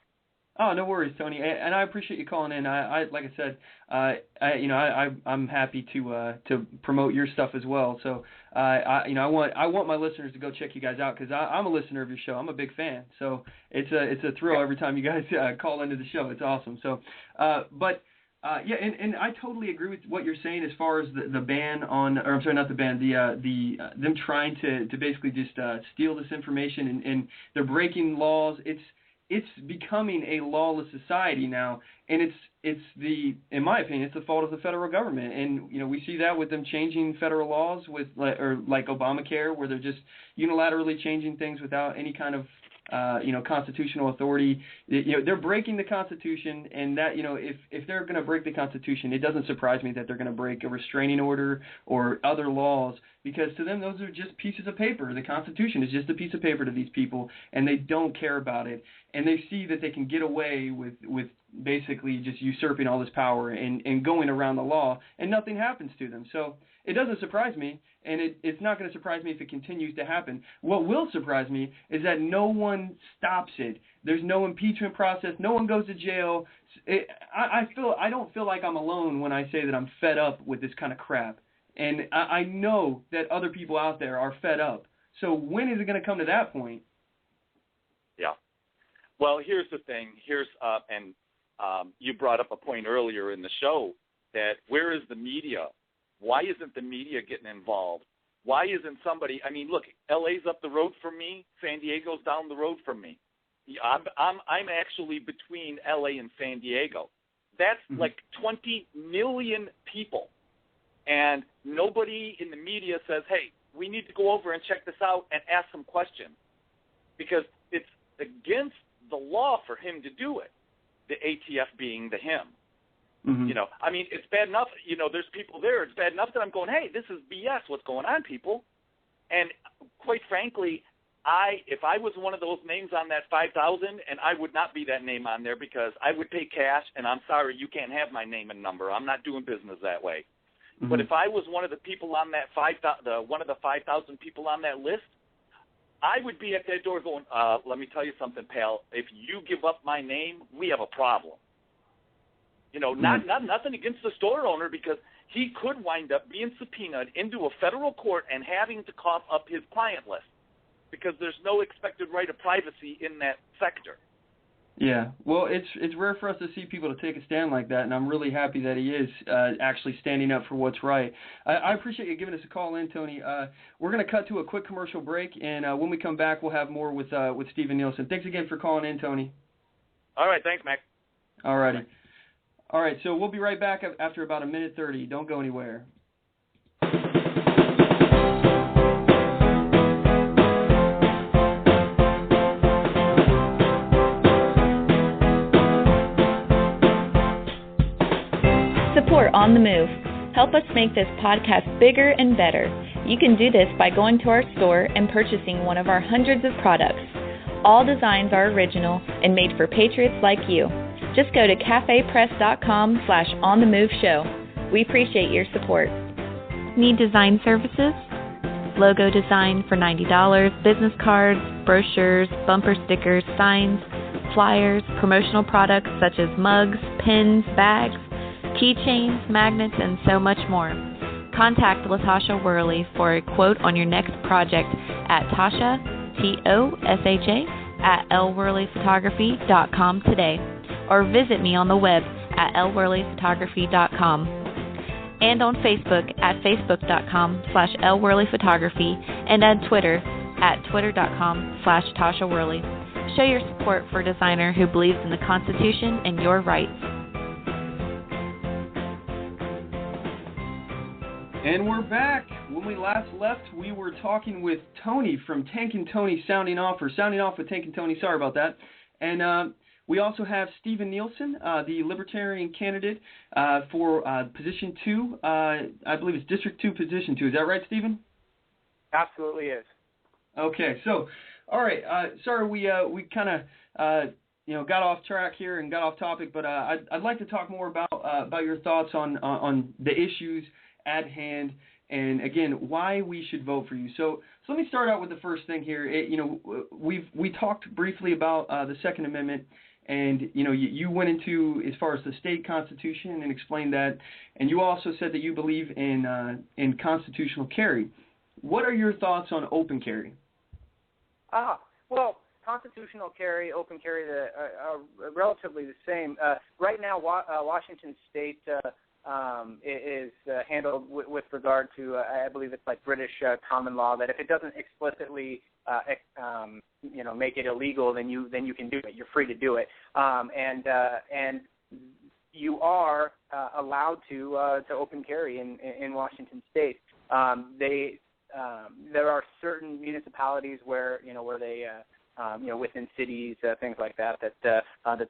Oh, no worries, Tony, and I appreciate you calling in. I like I said, I'm happy to promote your stuff as well. So, I want my listeners to go check you guys out because I'm a listener of your show. I'm a big fan. So it's a thrill every time you guys call into the show. It's awesome. So, and I totally agree with what you're saying as far as the ban on, or I'm sorry, not the ban, them trying to basically just steal this information and they're breaking laws. It's becoming a lawless society now, and in my opinion, it's the fault of the federal government. And we see that with them changing federal laws like Obamacare, where they're just unilaterally changing things without any kind of constitutional authority. They're breaking the Constitution, and that if they're going to break the Constitution, it doesn't surprise me that they're going to break a restraining order or other laws, because to them those are just pieces of paper. The Constitution is just a piece of paper to these people, and they don't care about it, and they see that they can get away with basically just usurping all this power and going around the law, and nothing happens to them. So it doesn't surprise me, and it's not going to surprise me if it continues to happen. What will surprise me is that no one stops it. There's no impeachment process. No one goes to jail. I don't feel like I'm alone when I say that I'm fed up with this kind of crap. And I know that other people out there are fed up. So when is it going to come to that point? Yeah. Well, here's the thing. You brought up a point earlier in the show that where is the media? Why isn't the media getting involved? Why isn't somebody? I mean, look, LA's up the road from me. San Diego's down the road from me. I'm actually between LA and San Diego. That's like 20 million people. And nobody in the media says, hey, we need to go over and check this out and ask some questions, because it's against the law for him to do it, the ATF being the him. I mean, it's bad enough, there's people there. It's bad enough that I'm going, hey, this is BS. What's going on, people? And quite frankly, if I was one of those names on that 5,000, and I would not be that name on there because I would pay cash, and I'm sorry, you can't have my name and number. I'm not doing business that way. But if I was one of the people on that 5,000 people on that list, I would be at that door going, let me tell you something, pal. If you give up my name, we have a problem. Nothing against the store owner, because he could wind up being subpoenaed into a federal court and having to cough up his client list, because there's no expected right of privacy in that sector. Yeah, well, it's rare for us to see people to take a stand like that, and I'm really happy that he is actually standing up for what's right. I appreciate you giving us a call in, Tony. We're going to cut to a quick commercial break, and when we come back, we'll have more with Stephen Nielsen. Thanks again for calling in, Tony. All right, thanks, Mack. All righty. All right, so we'll be right back after about 1:30. Don't go anywhere. Support On the Move. Help us make this podcast bigger and better. You can do this by going to our store and purchasing one of our hundreds of products. All designs are original and made for patriots like you. Just go to cafepress.com/onthemoveshow. We appreciate your support. Need design services? Logo design for $90, business cards, brochures, bumper stickers, signs, flyers, promotional products such as mugs, pins, bags, keychains, magnets, and so much more. Contact LaTasha Worley for a quote on your next project at Tasha, Tosha, at lworleyphotography.com today, or visit me on the web at lworleyphotography.com, and on Facebook at facebook.com/lworleyphotography, and on Twitter at twitter.com/Tasha Worley. Show your support for a designer who believes in the Constitution and your rights. And we're back. When we last left, we were talking with Tony from Tank and Tony Sounding Off with Tank and Tony. Sorry about that. And we also have Stephen Nielsen, the Libertarian candidate for Position 2. I believe it's District 2, Position 2. Is that right, Stephen? Absolutely is. Okay, so all right. Sorry, we kind of got off track here and got off topic, but I'd like to talk more about your thoughts on the issues at hand, and again, why we should vote for you. So let me start out with the first thing here. We talked briefly about the Second Amendment, and you went into as far as the state constitution and explained that, and you also said that you believe in constitutional carry. What are your thoughts on open carry? Well, constitutional carry, open carry, are relatively the same. Right now, Washington State is handled with regard to, I believe it's like British common law, that if it doesn't explicitly, make it illegal, then you can do it. You're free to do it, and you are allowed to open carry in Washington State. There are certain municipalities where they within cities, things like that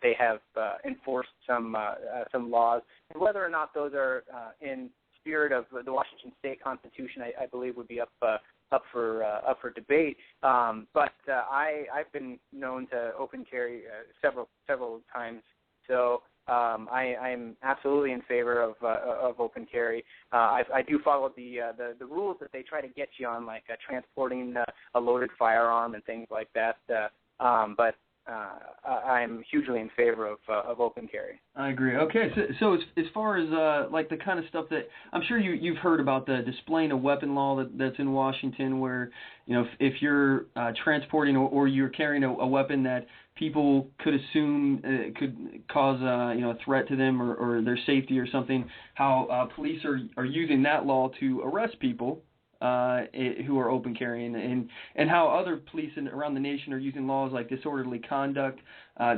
they have enforced some laws, and whether or not those are in spirit of the Washington State Constitution, I believe would be up for debate. But I've been known to open carry several times, so I'm absolutely in favor of open carry. I do follow the rules that they try to get you on, like transporting a loaded firearm and things like that. But I'm hugely in favor of open carry. I agree. Okay, so as far as like the kind of stuff that I'm sure you've heard about, the displaying a weapon law that's in Washington, where if you're transporting or you're carrying a weapon that people could assume could cause a threat to them or their safety or something, how police are using that law to arrest people who are open carrying, and how other police around the nation are using laws like disorderly conduct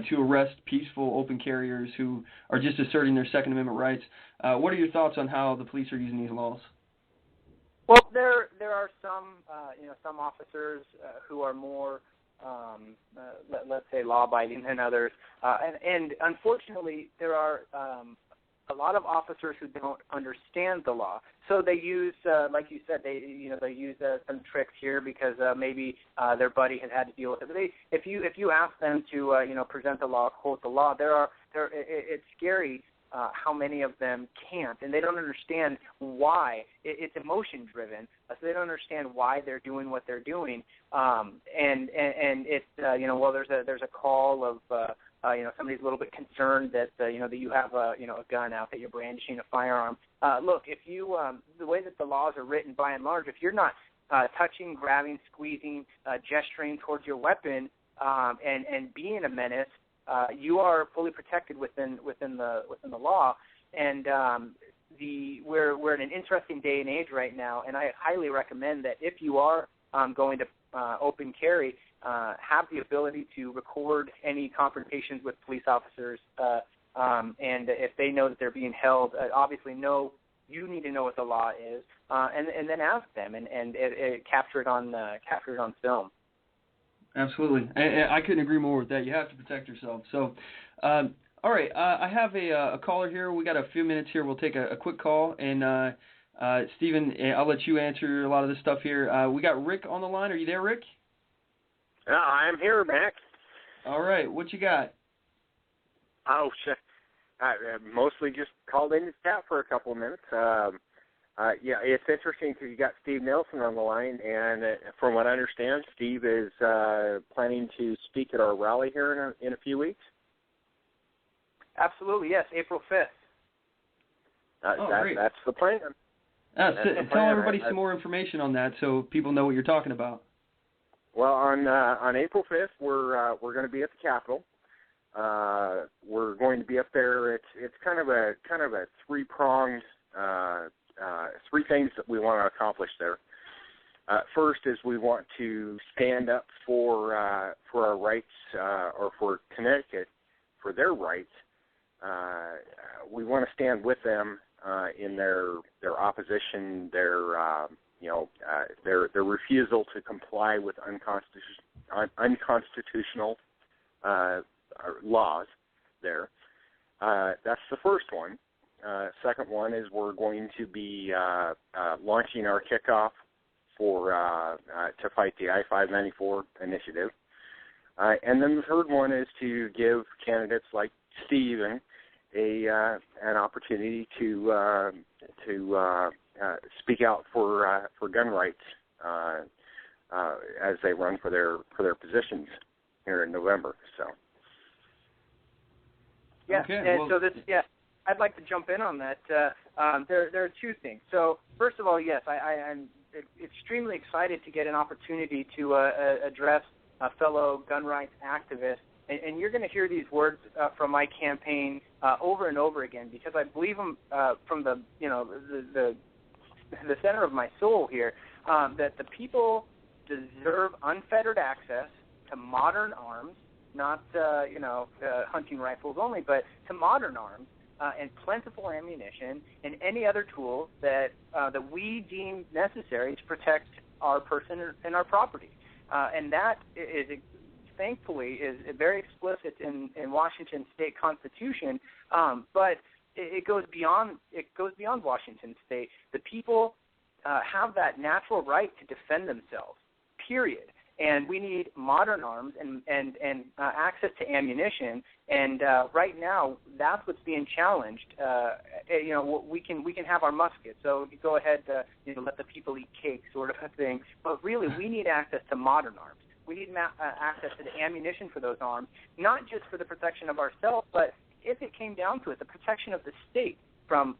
to arrest peaceful open carriers who are just asserting their Second Amendment rights. What are your thoughts on how the police are using these laws? Well, there are some officers who are more let's say law-abiding than others, and unfortunately there are a lot of officers who don't understand the law. So they use, like you said, they use some tricks here because maybe their buddy has had to deal with it. But if you ask them to present the law, quote the law, it's scary how many of them can't, and they don't understand why. It's emotion driven, so they don't understand why they're doing what they're doing. And it's there's a call of somebody's a little bit concerned that that you have a gun out, that you're brandishing a firearm. Look, if you the way that the laws are written, by and large, if you're not touching, grabbing, squeezing, gesturing towards your weapon, and being a menace, you are fully protected within the law. And we're in an interesting day and age right now, and I highly recommend that if you are going to open carry, have the ability to record any confrontations with police officers, and if they know that they're being held, obviously you need to know what the law is, and then ask them and capture it on film. Absolutely, I couldn't agree more with that. You have to protect yourself. So, all right, I have a caller here. We got a few minutes here. We'll take a quick call, and Stephen, I'll let you answer a lot of this stuff here. We got Rick on the line. Are you there, Rick? I'm here, Mack. All right, what you got? Oh, I mostly just called in to chat for a couple of minutes. Yeah, it's interesting because you got Steve Nelson on the line, and from what I understand, Steve is planning to speak at our rally here in a few weeks. Absolutely, yes, April 5th. Great. That's the plan. Tell everybody some more information on that so people know what you're talking about. Well, on April 5th, we're going to be at the Capitol. We're going to be up there. It's kind of a three-pronged, three things that we want to accomplish there. First is we want to stand up for our rights, or for Connecticut, for their rights. We want to stand with them in their opposition, their refusal to comply with unconstitutional laws there. That's the first one. Second one is we're going to be launching our kickoff to fight the I-594 initiative. And then the third one is to give candidates like Stephen an opportunity to speak out for gun rights as they run for their positions here in November. So. Yeah, okay, and so I'd like to jump in on that. There are two things. So first of all, yes, I'm extremely excited to get an opportunity to address a fellow gun rights activist, and you're going to hear these words from my campaign over and over again, because I believe them from the center of my soul here, that the people deserve unfettered access to modern arms, not hunting rifles only, but to modern arms and plentiful ammunition and any other tools that we deem necessary to protect our person and our property. And that is, thankfully, is very explicit in Washington State Constitution, but it goes beyond Washington State. The people have that natural right to defend themselves, period. And we need modern arms and access to ammunition. And right now, that's what's being challenged. We can have our muskets, so you go ahead, let the people eat cake, sort of a thing. But really, we need access to modern arms. We need access to the ammunition for those arms, not just for the protection of ourselves, but if it came down to it, the protection of the state from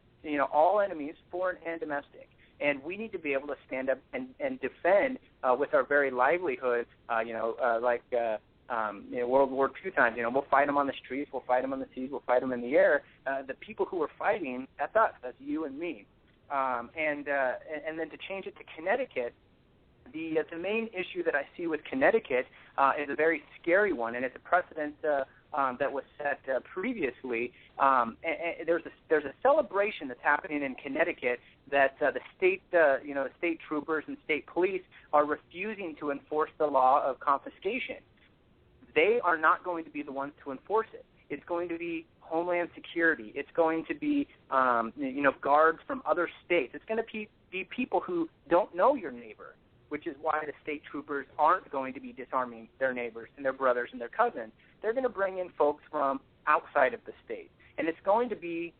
all enemies, foreign and domestic. And we need to be able to stand up and defend with our very livelihood, like World War II times. We'll fight them on the streets, we'll fight them on the seas, we'll fight them in the air. The people who are fighting, that's us, that's you and me. And then to change it to Connecticut, the main issue that I see with Connecticut is a very scary one, and it's a precedent that was set previously. There's a celebration that's happening in Connecticut that the state state troopers and state police are refusing to enforce the law of confiscation. They are not going to be the ones to enforce it. It's going to be Homeland Security. It's going to be guards from other states. It's going to be people who don't know your neighbor, which is why the state troopers aren't going to be disarming their neighbors and their brothers and their cousins. They're going to bring in folks from outside of the state, and it's going to be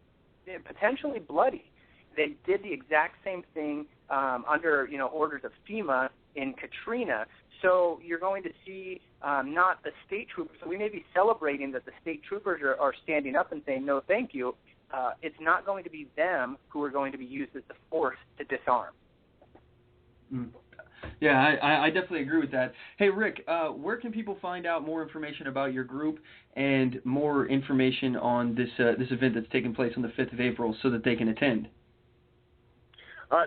potentially bloody. They did the exact same thing under orders of FEMA in Katrina. So you're going to see not the state troopers. So we may be celebrating that the state troopers are standing up and saying, no, thank you. It's not going to be them who are going to be used as the force to disarm. Yeah, I definitely agree with that. Hey, Rick, where can people find out more information about your group and more information on this event that's taking place on the 5th of April so that they can attend?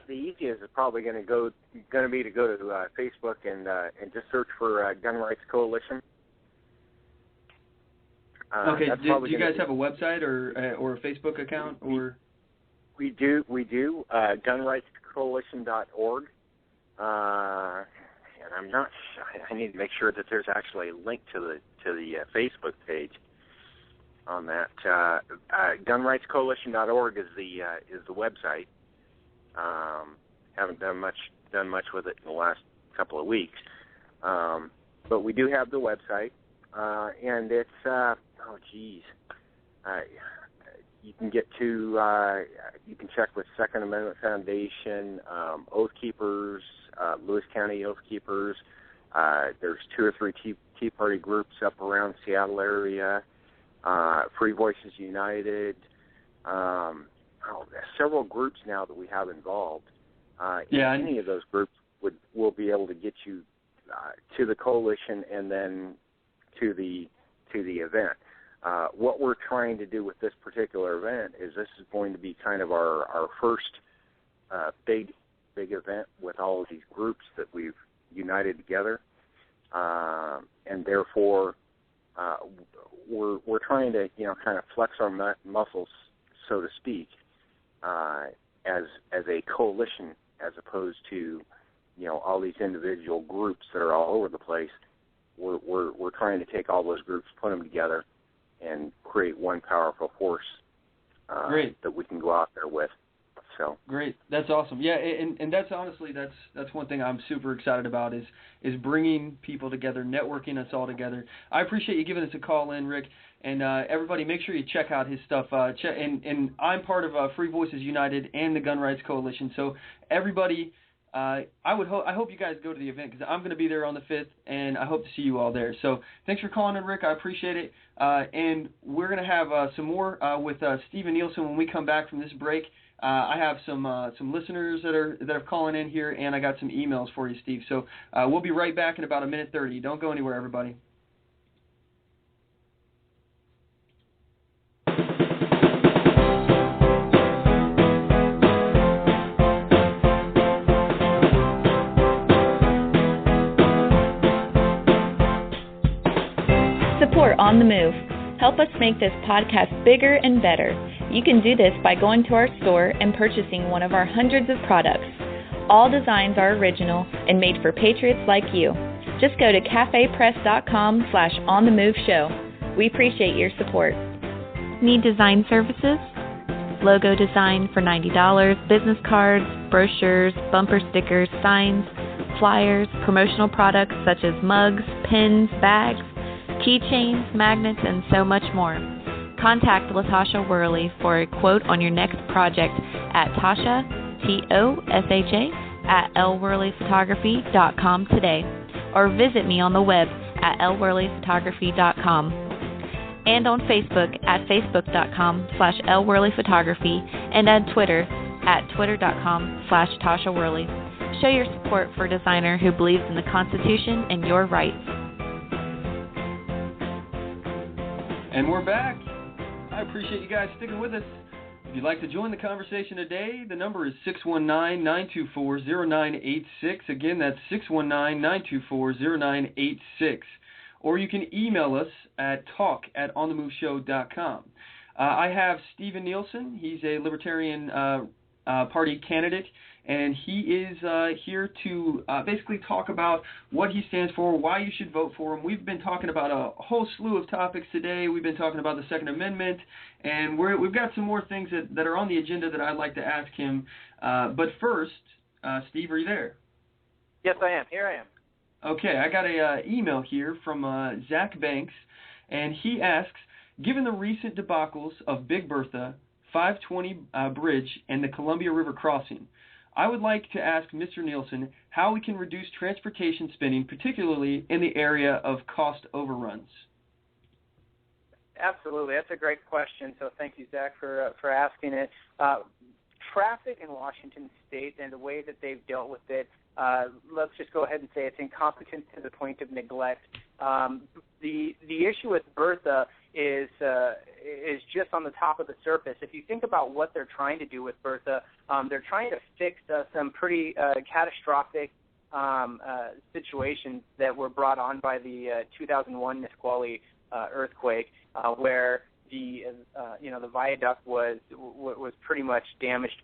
The easiest is probably going to be to go to Facebook and just search for Gun Rights Coalition. Okay. Do you guys have a website or a Facebook account or? We do. Gunrightscoalition.org. And I'm not. I need to make sure that there's actually a link to the Facebook page on that. Gunrightscoalition.org is the website. Haven't done much with it in the last couple of weeks, but we do have the website, and it's you can get to you can check with Second Amendment Foundation, Oath Keepers, Lewis County Oath Keepers. There's 2 or 3 Tea Party groups up around the Seattle area. Free Voices United. Several groups now that we have involved. Any of those groups will be able to get you to the coalition and then to the event. What we're trying to do with this particular event is this is going to be kind of our first big event with all of these groups that we've united together, and therefore we're trying to kind of flex our muscles, so to speak, as a coalition, as opposed to all these individual groups that are all over the place. We're trying to take all those groups, put them together, and create one powerful force that we can go out there with. So great, that's awesome. Yeah, and that's honestly that's one thing I'm super excited about is bringing people together, networking us all together. I appreciate you giving us a call in, Rick, and everybody make sure you check out his stuff. And I'm part of Free Voices United and the Gun Rights Coalition, so everybody. I hope you guys go to the event because I'm going to be there on the 5th, and I hope to see you all there. So thanks for calling in, Rick. I appreciate it. And we're going to have some more with Steven Nielsen when we come back from this break. I have some listeners that are calling in here, and I got some emails for you, Steve. So we'll be right back in about 1:30. Don't go anywhere, everybody. Support On the Move. Help us make this podcast bigger and better. You can do this by going to our store and purchasing one of our hundreds of products. All designs are original and made for patriots like you. Just go to cafepress.com/onthemoveshow. We appreciate your support. Need design services? Logo design for $90, business cards, brochures, bumper stickers, signs, flyers, promotional products such as mugs, pins, bags, keychains, magnets, and so much more. Contact LaTasha Worley for a quote on your next project at Tasha, Tosha, at lworleyphotography.com today, or visit me on the web at lworleyphotography.com, and on Facebook at facebook.com/lworleyphotography, and on Twitter at twitter.com/Tasha Worley. Show your support for a designer who believes in the Constitution and your rights. And we're back. I appreciate you guys sticking with us. If you'd like to join the conversation today, the number is 619-924-0986. Again, that's 619-924-0986. Or you can email us at talk@onthemoveshow.com. I have Steven Nielsen. He's a Libertarian Party candidate, and he is here to basically talk about what he stands for, why you should vote for him. We've been talking about a whole slew of topics today. We've been talking about the Second Amendment, and we've got some more things that are on the agenda that I'd like to ask him. But first, Steve, are you there? Yes, I am. Here I am. Okay, I got a email here from Zach Banks, and he asks, given the recent debacles of Big Bertha, 520 Bridge, and the Columbia River crossing, I would like to ask Mr. Nielsen how we can reduce transportation spending, particularly in the area of cost overruns. Absolutely. That's a great question, so thank you, Zach, for asking it. Traffic in Washington State and the way that they've dealt with it, let's just go ahead and say it's incompetent to the point of neglect. The issue with Bertha is just on the top of the surface. If you think about what they're trying to do with Bertha, they're trying to fix some pretty catastrophic situations that were brought on by the 2001 Nisqually earthquake, where the viaduct was pretty much damaged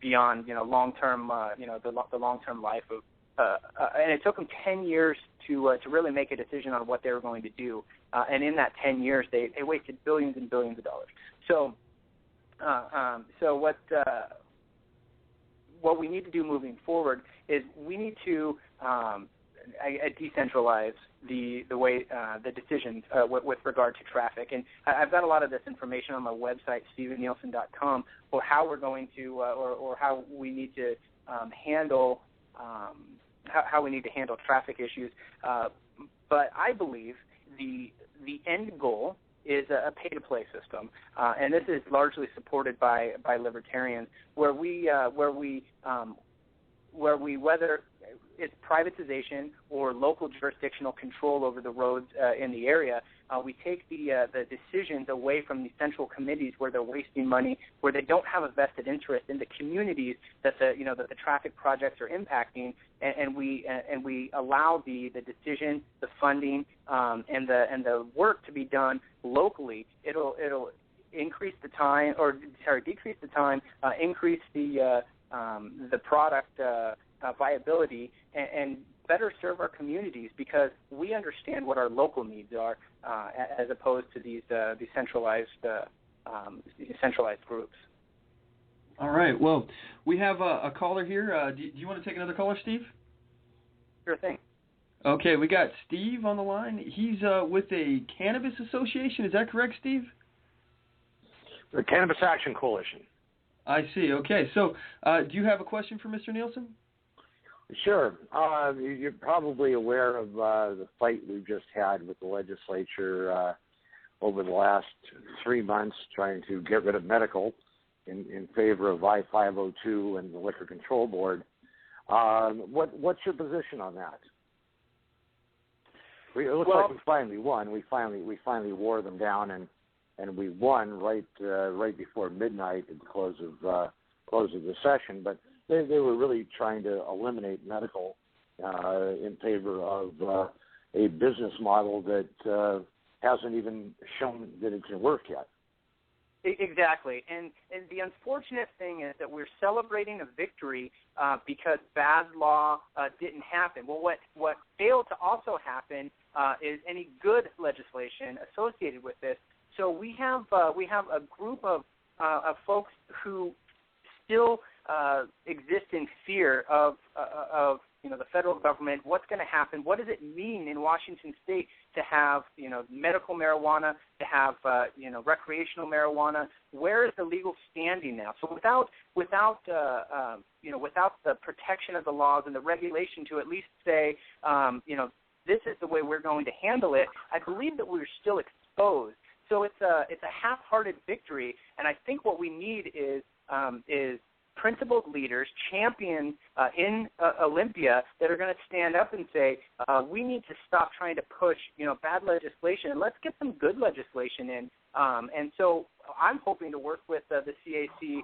beyond long-term the long-term life of. And it took them 10 years to really make a decision on what they were going to do. And in that 10 years, they wasted billions and billions of dollars. So what we need to do moving forward is we need to decentralize the way the decisions with regard to traffic. And I've got a lot of this information on my website, stevennielsen.com, for how we're going to or how we need to handle. How we need to handle traffic issues, but I believe the end goal is a pay-to-play system, and this is largely supported by libertarians, where whether it's privatization or local jurisdictional control over the roads in the area, we take the decisions away from the central committees where they're wasting money, where they don't have a vested interest in the communities that the traffic projects are impacting, and we allow the decision, the funding, and the work to be done locally. It'll increase the time, decrease the time, increase the product viability, and better serve our communities, because we understand what our local needs are, as opposed to these centralized groups. All right. Well, we have a caller here. Do you want to take another caller, Steve? Sure thing. Okay, we got Steve on the line. He's with a cannabis association. Is that correct, Steve? The Cannabis Action Coalition. I see. Okay. So do you have a question for Mr. Nielsen? Sure. You're probably aware of the fight we've just had with the legislature over the last 3 months trying to get rid of medical in favor of I-502 and the Liquor Control Board. What's your position on that? It looks like we finally won. We finally wore them down, and we won right before midnight at the close of the session. But they were really trying to eliminate medical in favor of a business model that hasn't even shown that it can work yet. Exactly, and the unfortunate thing is that we're celebrating a victory because bad law didn't happen. Well, what failed to also happen is any good legislation associated with this. So we have a group of folks who still exist in fear of the federal government. What's going to happen? What does it mean in Washington State to have medical marijuana, to have recreational marijuana? Where is the legal standing now? So without the protection of the laws and the regulation to at least say this is the way we're going to handle it, I believe that we're still exposed. So it's a half-hearted victory, and I think what we need is principled leaders, champions in Olympia that are going to stand up and say, we need to stop trying to push, bad legislation, and let's get some good legislation in. And so I'm hoping to work with the CAC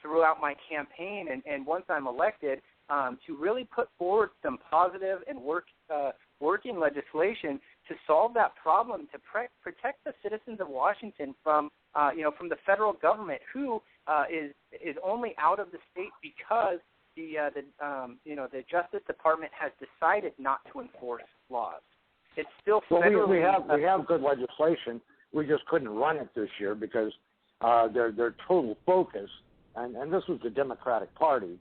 throughout my campaign, and once I'm elected, to really put forward some positive and working legislation to solve that problem, to protect the citizens of Washington from the federal government, who is only out of the state because the Justice Department has decided not to enforce laws. It's still federally. We have good legislation. We just couldn't run it this year because their total focus, and this was the Democratic Party,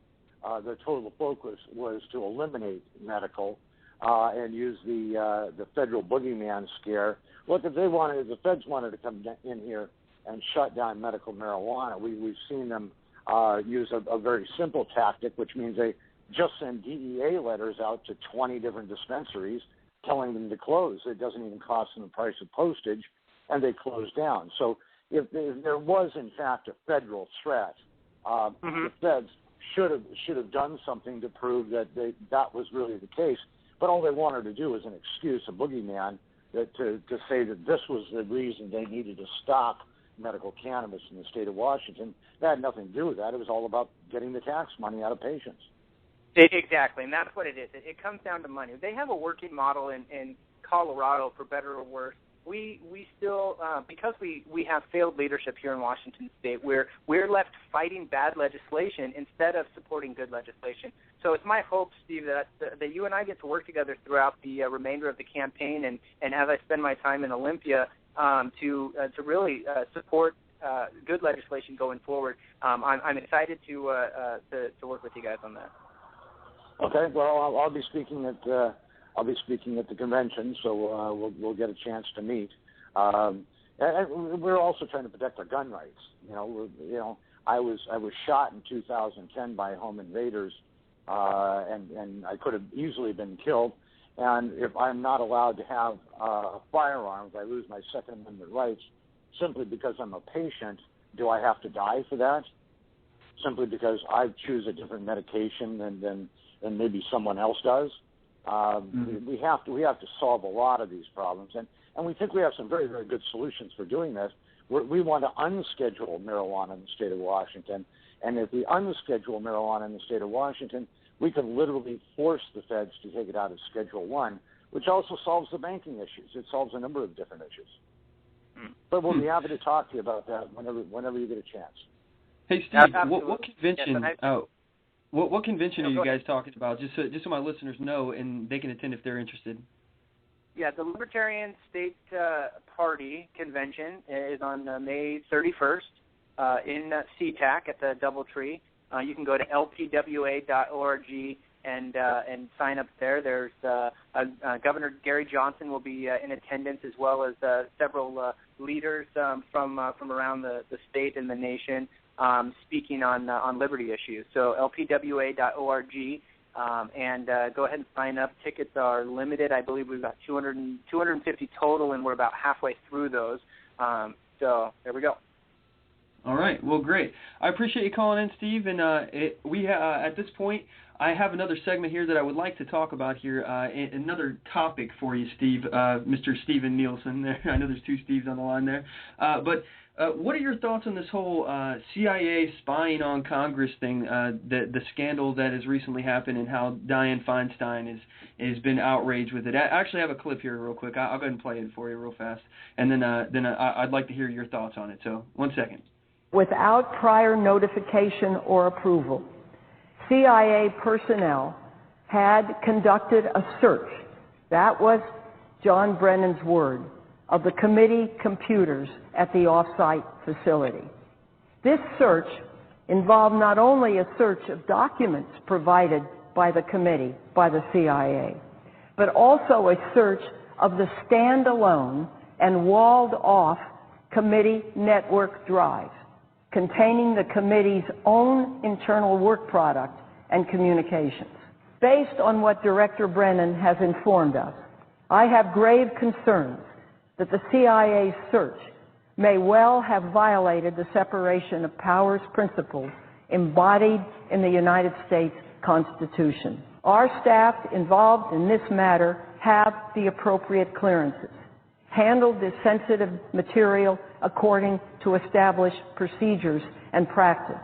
their total focus was to eliminate medical and use the federal boogeyman scare. Look, if the feds wanted to come in here and shut down medical marijuana, we've seen them use a very simple tactic, which means they just send DEA letters out to 20 different dispensaries telling them to close. It doesn't even cost them the price of postage, and they close down. So if there was, in fact, a federal threat, the feds should have done something to prove that that was really the case. But all they wanted to do was an excuse, a boogeyman, to say that this was the reason they needed to stop medical cannabis in the state of Washington. That had nothing to do with that. It was all about getting the tax money out of patients. Exactly, and that's what it is. It comes down to money. They have a working model in Colorado, for better or worse. We still, because we have failed leadership here in Washington State, we're left fighting bad legislation instead of supporting good legislation. So it's my hope, Steve, that you and I get to work together throughout the remainder of the campaign, and as I spend my time in Olympia, to really support good legislation going forward. I'm excited to work with you guys on that. Okay. Well, I'll be speaking at the convention, so we'll get a chance to meet. And we're also trying to protect our gun rights. I was shot in 2010 by home invaders, and I could have easily been killed. And if I'm not allowed to have a firearm, if I lose my Second Amendment rights simply because I'm a patient, do I have to die for that? Simply because I choose a different medication than maybe someone else does? We have to solve a lot of these problems, and we think we have some very, very good solutions for doing this. We want to unschedule marijuana in the state of Washington, and if we unschedule marijuana in the state of Washington, we can literally force the feds to take it out of Schedule 1, which also solves the banking issues. It solves a number of different issues. But we'll be happy to talk to you about that whenever you get a chance. Hey, Steve, what convention? What convention are you guys talking about? Just so my listeners know and they can attend if they're interested. Yeah, the Libertarian State Party convention is on May 31st in SeaTac at the DoubleTree. You can go to lpwa.org and sign up there. There's Governor Gary Johnson will be in attendance, as well as several leaders from around the state and the nation speaking on liberty issues. So lpwa.org. And go ahead and sign up. Tickets are limited. I believe we've got 250 total, and we're about halfway through those. So there we go. All right. Well, great. I appreciate you calling in, Steve. And at this point, I have another segment here that I would like to talk about here. Another topic for you, Steve, Mr. Steven Nielsen. There, I know there's two Steves on the line there. But what are your thoughts on this whole CIA spying on Congress thing, the scandal that has recently happened, and how Dianne Feinstein has been outraged with it? I actually have a clip here real quick. I'll go ahead and play it for you real fast. And then I'd like to hear your thoughts on it. So 1 second. Without prior notification or approval, CIA personnel had conducted a search. That was John Brennan's word, of the committee computers at the off-site facility. This search involved not only a search of documents provided by the committee, by the CIA, but also a search of the standalone and walled-off committee network drives containing the committee's own internal work product and communications. Based on what Director Brennan has informed us, I have grave concerns that the CIA's search may well have violated the separation of powers principles embodied in the United States Constitution. Our staff involved in this matter have the appropriate clearances, handled this sensitive material according to established procedures and practice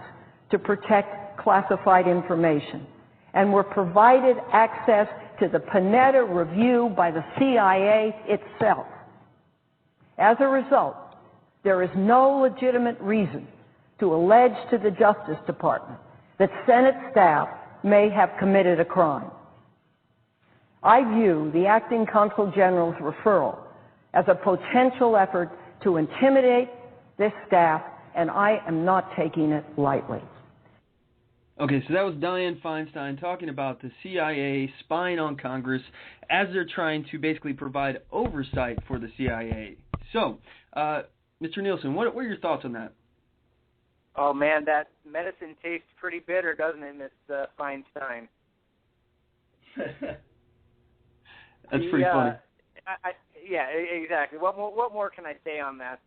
to protect classified information, and were provided access to the Panetta review by the CIA itself. As a result, there is no legitimate reason to allege to the Justice Department that Senate staff may have committed a crime. I view the Acting Consul General's referral as a potential effort to intimidate this staff, and I am not taking it lightly. Okay, so that was Dianne Feinstein talking about the CIA spying on Congress as they're trying to basically provide oversight for the CIA. So, Mr. Nielsen, what are your thoughts on that? Oh, man, that medicine tastes pretty bitter, doesn't it, Miss Feinstein? That's pretty funny. Yeah, exactly. What more can I say on that?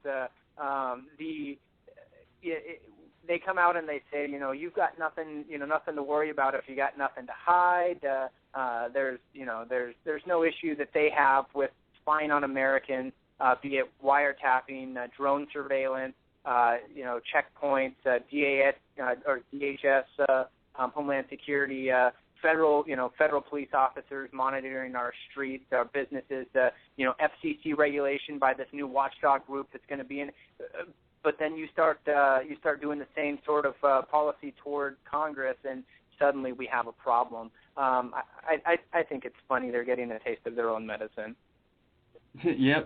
They come out and they say, you've got nothing, nothing to worry about if you got nothing to hide. There's no issue that they have with spying on Americans, be it wiretapping, drone surveillance, checkpoints, DHS, Homeland Security, federal police officers monitoring our streets, our businesses, FCC regulation by this new watchdog group that's going to be in. But then you start doing the same sort of policy toward Congress, and suddenly we have a problem. I think it's funny they're getting a taste of their own medicine. Yeah,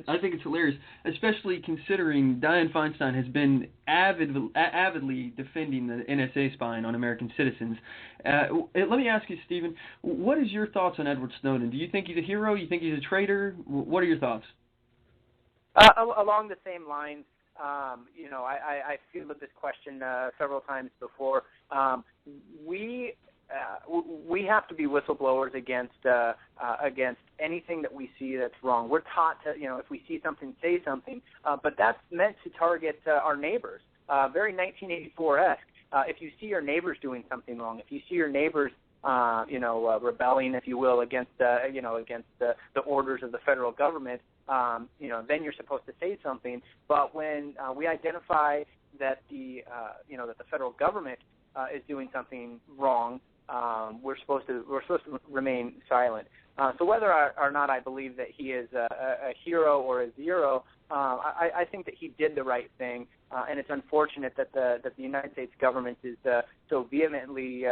I think it's hilarious, especially considering Dianne Feinstein has been avidly defending the NSA spying on American citizens. Let me ask you, Stephen, what is your thoughts on Edward Snowden? Do you think he's a hero? You think he's a traitor? What are your thoughts? Along the same lines, I fielded this question several times before. We have to be whistleblowers against anything that we see that's wrong. We're taught to, if we see something, say something, but that's meant to target our neighbors. Very 1984-esque. If you see your neighbors doing something wrong, if you see your neighbors, rebelling, if you will, against the orders of the federal government, then you're supposed to say something. But when we identify that the federal government is doing something wrong, we're supposed to remain silent. So whether or not I believe that he is a hero or a zero, I think that he did the right thing, and it's unfortunate that the United States government is so vehemently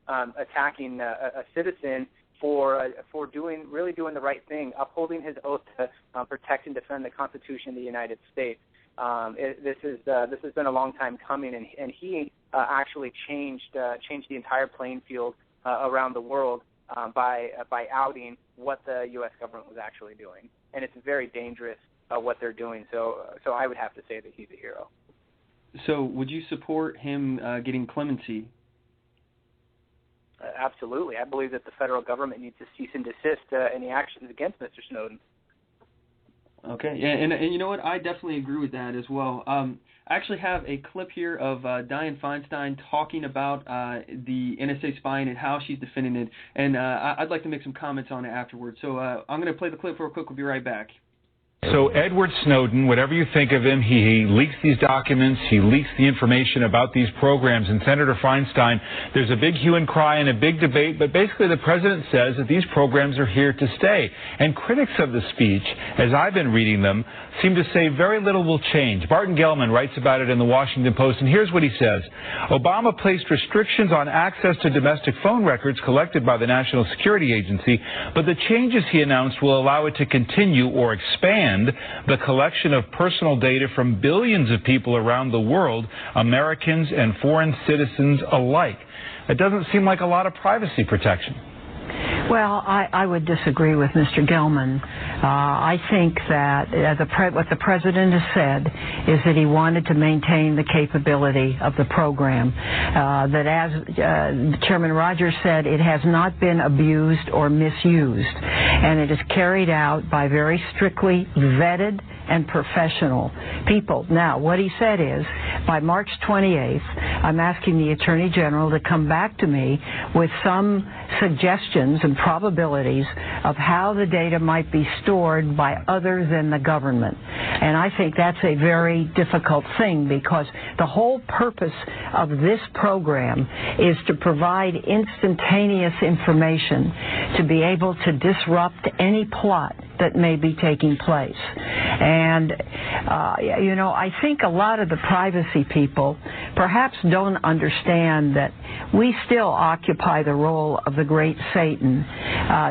attacking a citizen for doing the right thing, upholding his oath to protect and defend the Constitution of the United States. This has been a long time coming, and he actually changed the entire playing field around the world by outing what the U.S. government was actually doing, and it's very dangerous what they're doing. So I would have to say that he's a hero. So would you support him getting clemency? Absolutely. I believe that the federal government needs to cease and desist any actions against Mr. Snowden. Okay, yeah, and you know what? I definitely agree with that as well. I actually have a clip here of Dianne Feinstein talking about the NSA spying and how she's defending it, and I'd like to make some comments on it afterwards. So I'm going to play the clip real quick. We'll be right back. So Edward Snowden, whatever you think of him, he leaks these documents, he leaks the information about these programs. And Senator Feinstein, there's a big hue and cry and a big debate, but basically the president says that these programs are here to stay. And critics of the speech, as I've been reading them, seem to say very little will change. Barton Gellman writes about it in the Washington Post, and here's what he says. Obama placed restrictions on access to domestic phone records collected by the National Security Agency, but the changes he announced will allow it to continue or expand the collection of personal data from billions of people around the world, Americans and foreign citizens alike. It doesn't seem like a lot of privacy protection. Well, I would disagree with Mr. Gellman. I think that what the president has said is that he wanted to maintain the capability of the program. That as Chairman Rogers said, it has not been abused or misused, and it is carried out by very strictly vetted and professional people. Now, what he said is, by March 28th, I'm asking the Attorney General to come back to me with some suggestions and probabilities of how the data might be stored by others than the government. And I think that's a very difficult thing, because the whole purpose of this program is to provide instantaneous information to be able to disrupt any plot that may be taking place. And, I think a lot of the privacy people perhaps don't understand that we still occupy the role of the great Satan.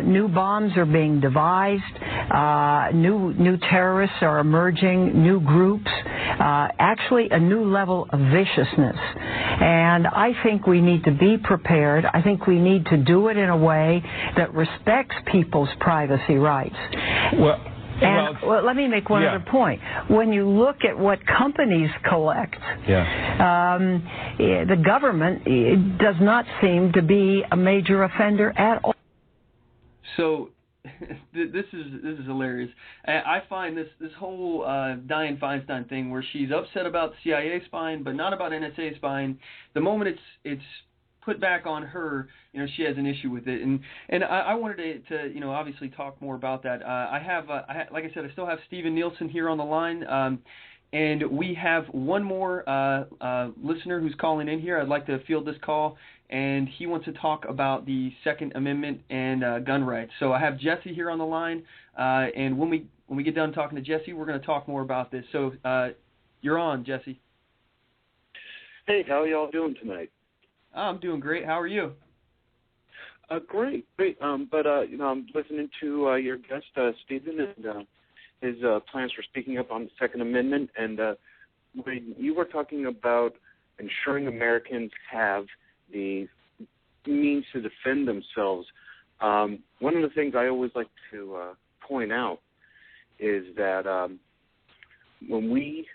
New bombs are being devised, new terrorists are emerging, new groups, actually a new level of viciousness. And I think we need to be prepared. I think we need to do it in a way that respects people's privacy rights. Well, let me make one other point. When you look at what companies collect, the government does not seem to be a major offender at all. So this is hilarious. I find this whole Dianne Feinstein thing, where she's upset about CIA spying but not about NSA spying, the moment it's put back on her, she has an issue with it, and I wanted to obviously talk more about that. I have like I said, I still have Steven Nielsen here on the line, and we have one more listener who's calling in here. I'd like to field this call, and he wants to talk about the Second Amendment and gun rights. So I have Jesse here on the line, and when we get done talking to Jesse, we're going to talk more about this. So you're on, Jesse. Hey, how are y'all doing tonight? I'm doing great. How are you? Great. I'm listening to your guest, Stephen, and his plans for speaking up on the Second Amendment. And when you were talking about ensuring Americans have the means to defend themselves, one of the things I always like to point out is that when we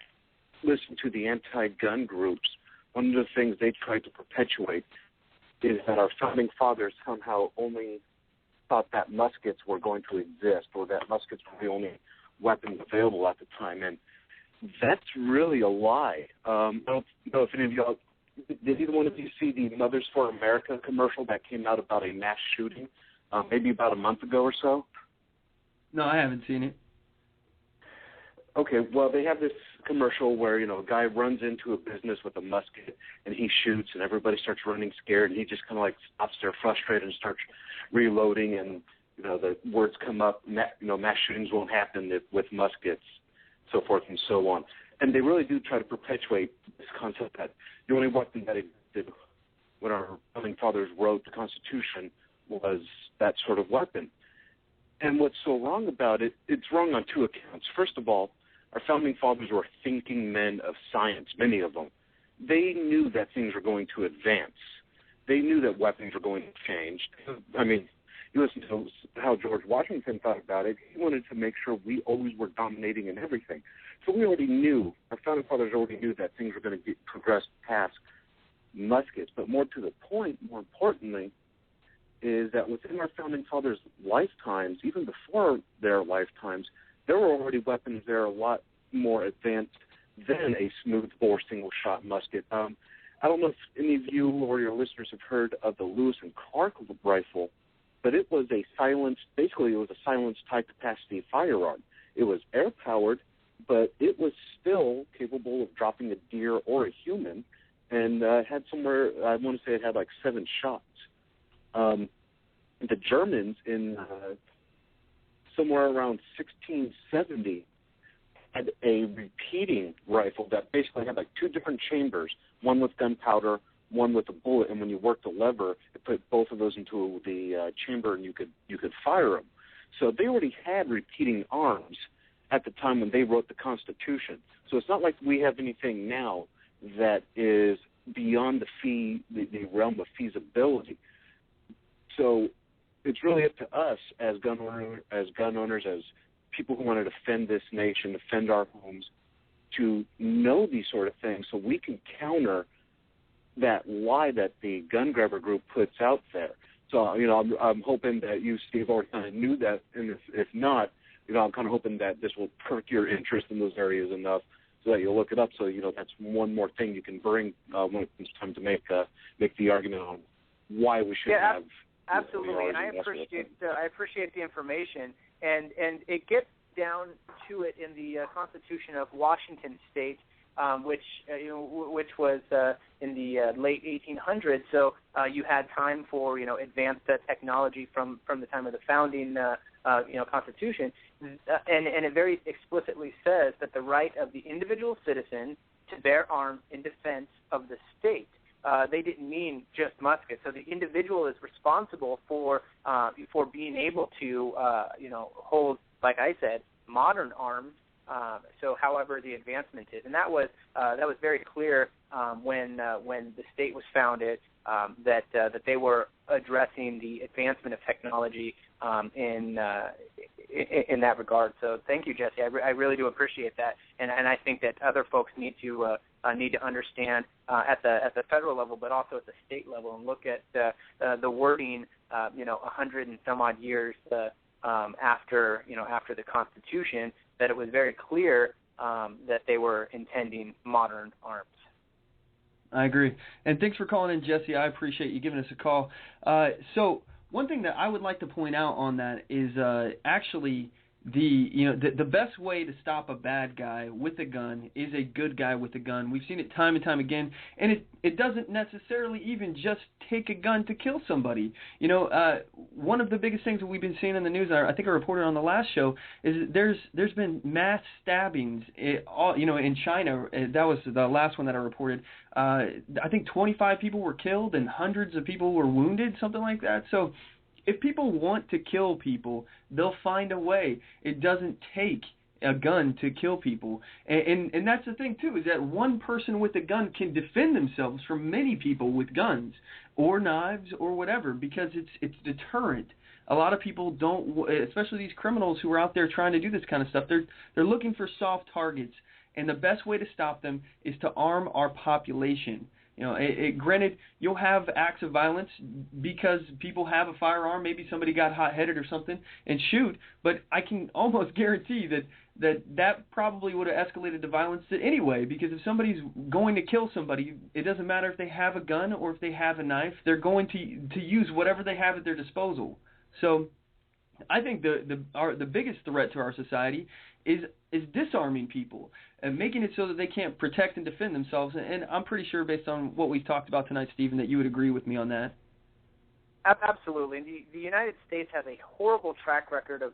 listen to the anti-gun groups, one of the things they try to perpetuate is that our founding fathers somehow only thought that muskets were going to exist, or that muskets were the only weapons available at the time. And that's really a lie. I don't know if any of y'all, did either one of you see the Mothers for America commercial that came out about a mass shooting maybe about a month ago or so? No, I haven't seen it. Okay, well, they have this commercial where, a guy runs into a business with a musket and he shoots and everybody starts running scared, and he just kind of stops there frustrated and starts reloading, and, the words come up, mass shootings won't happen with muskets, so forth and so on. And they really do try to perpetuate this concept that the only weapon that existed when our founding fathers wrote the Constitution was that sort of weapon. And what's so wrong about it, it's wrong on two accounts. First of all, our founding fathers were thinking men of science, many of them. They knew that things were going to advance. They knew that weapons were going to change. I mean, you listen to how George Washington thought about it. He wanted to make sure we always were dominating in everything. So we already knew, our founding fathers already knew that things were going to progress past muskets. But more to the point, more importantly, is that within our founding fathers' lifetimes, even before their lifetimes, there were already weapons that are a lot more advanced than a smoothbore single-shot musket. I don't know if any of you or your listeners have heard of the Lewis and Clark rifle, but it was a silenced, basically it was a silenced high-capacity firearm. It was air-powered, but it was still capable of dropping a deer or a human, and had somewhere, I want to say it had like 7 shots. The Germans in somewhere around 1670 had a repeating rifle that basically had like 2 different chambers, one with gunpowder, one with a bullet, and when you worked the lever, it put both of those into the chamber, and you could fire them. So they already had repeating arms at the time when they wrote the Constitution. So it's not like we have anything now that is beyond the realm of feasibility. So it's really up to us as gun owners, as people who want to defend this nation, defend our homes, to know these sort of things so we can counter that lie that the gun grabber group puts out there. So, I'm hoping that you, Steve, already kind of knew that, and if not, I'm kind of hoping that this will perk your interest in those areas enough so that you'll look it up. So, that's one more thing you can bring when it comes time to make the argument on why we should have. Absolutely, and I appreciate the information, and it gets down to it in the Constitution of Washington State, which was in the late 1800s. So you had time for advanced technology from the time of the founding Constitution, and it very explicitly says that the right of the individual citizen to bear arms in defense of the state. They didn't mean just muskets. So the individual is responsible for being able to hold, like I said, modern arms. So however the advancement is, and that was very clear when the state was founded, that they were addressing the advancement of technology in that regard. So thank you, Jesse. I really do appreciate that, and I think that other folks need to understand at the federal level, but also at the state level, and look at the wording, 100 and some odd years after the Constitution, that it was very clear that they were intending modern arms. I agree. And thanks for calling in, Jesse. I appreciate you giving us a call. So one thing that I would like to point out on that is actually the best way to stop a bad guy with a gun is a good guy with a gun. We've seen it time and time again, and it doesn't necessarily even just take a gun to kill somebody. One of the biggest things that we've been seeing in the news, I think I reported on the last show, is there's been mass stabbings in China. That was the last one that I reported. I think 25 people were killed and hundreds of people were wounded, something like that. So if people want to kill people, they'll find a way. It doesn't take a gun to kill people. And that's the thing, too, is that one person with a gun can defend themselves from many people with guns or knives or whatever, because it's deterrent. A lot of people don't, especially these criminals who are out there trying to do this kind of stuff, they're looking for soft targets. And the best way to stop them is to arm our population. Granted, you'll have acts of violence because people have a firearm. Maybe somebody got hot-headed or something and shoot. But I can almost guarantee that probably would have escalated to violence anyway, because if somebody's going to kill somebody, it doesn't matter if they have a gun or if they have a knife. They're going to use whatever they have at their disposal. So I think the biggest threat to our society is disarming people and making it so that they can't protect and defend themselves. And I'm pretty sure, based on what we've talked about tonight, Stephen, that you would agree with me on that. Absolutely. The United States has a horrible track record of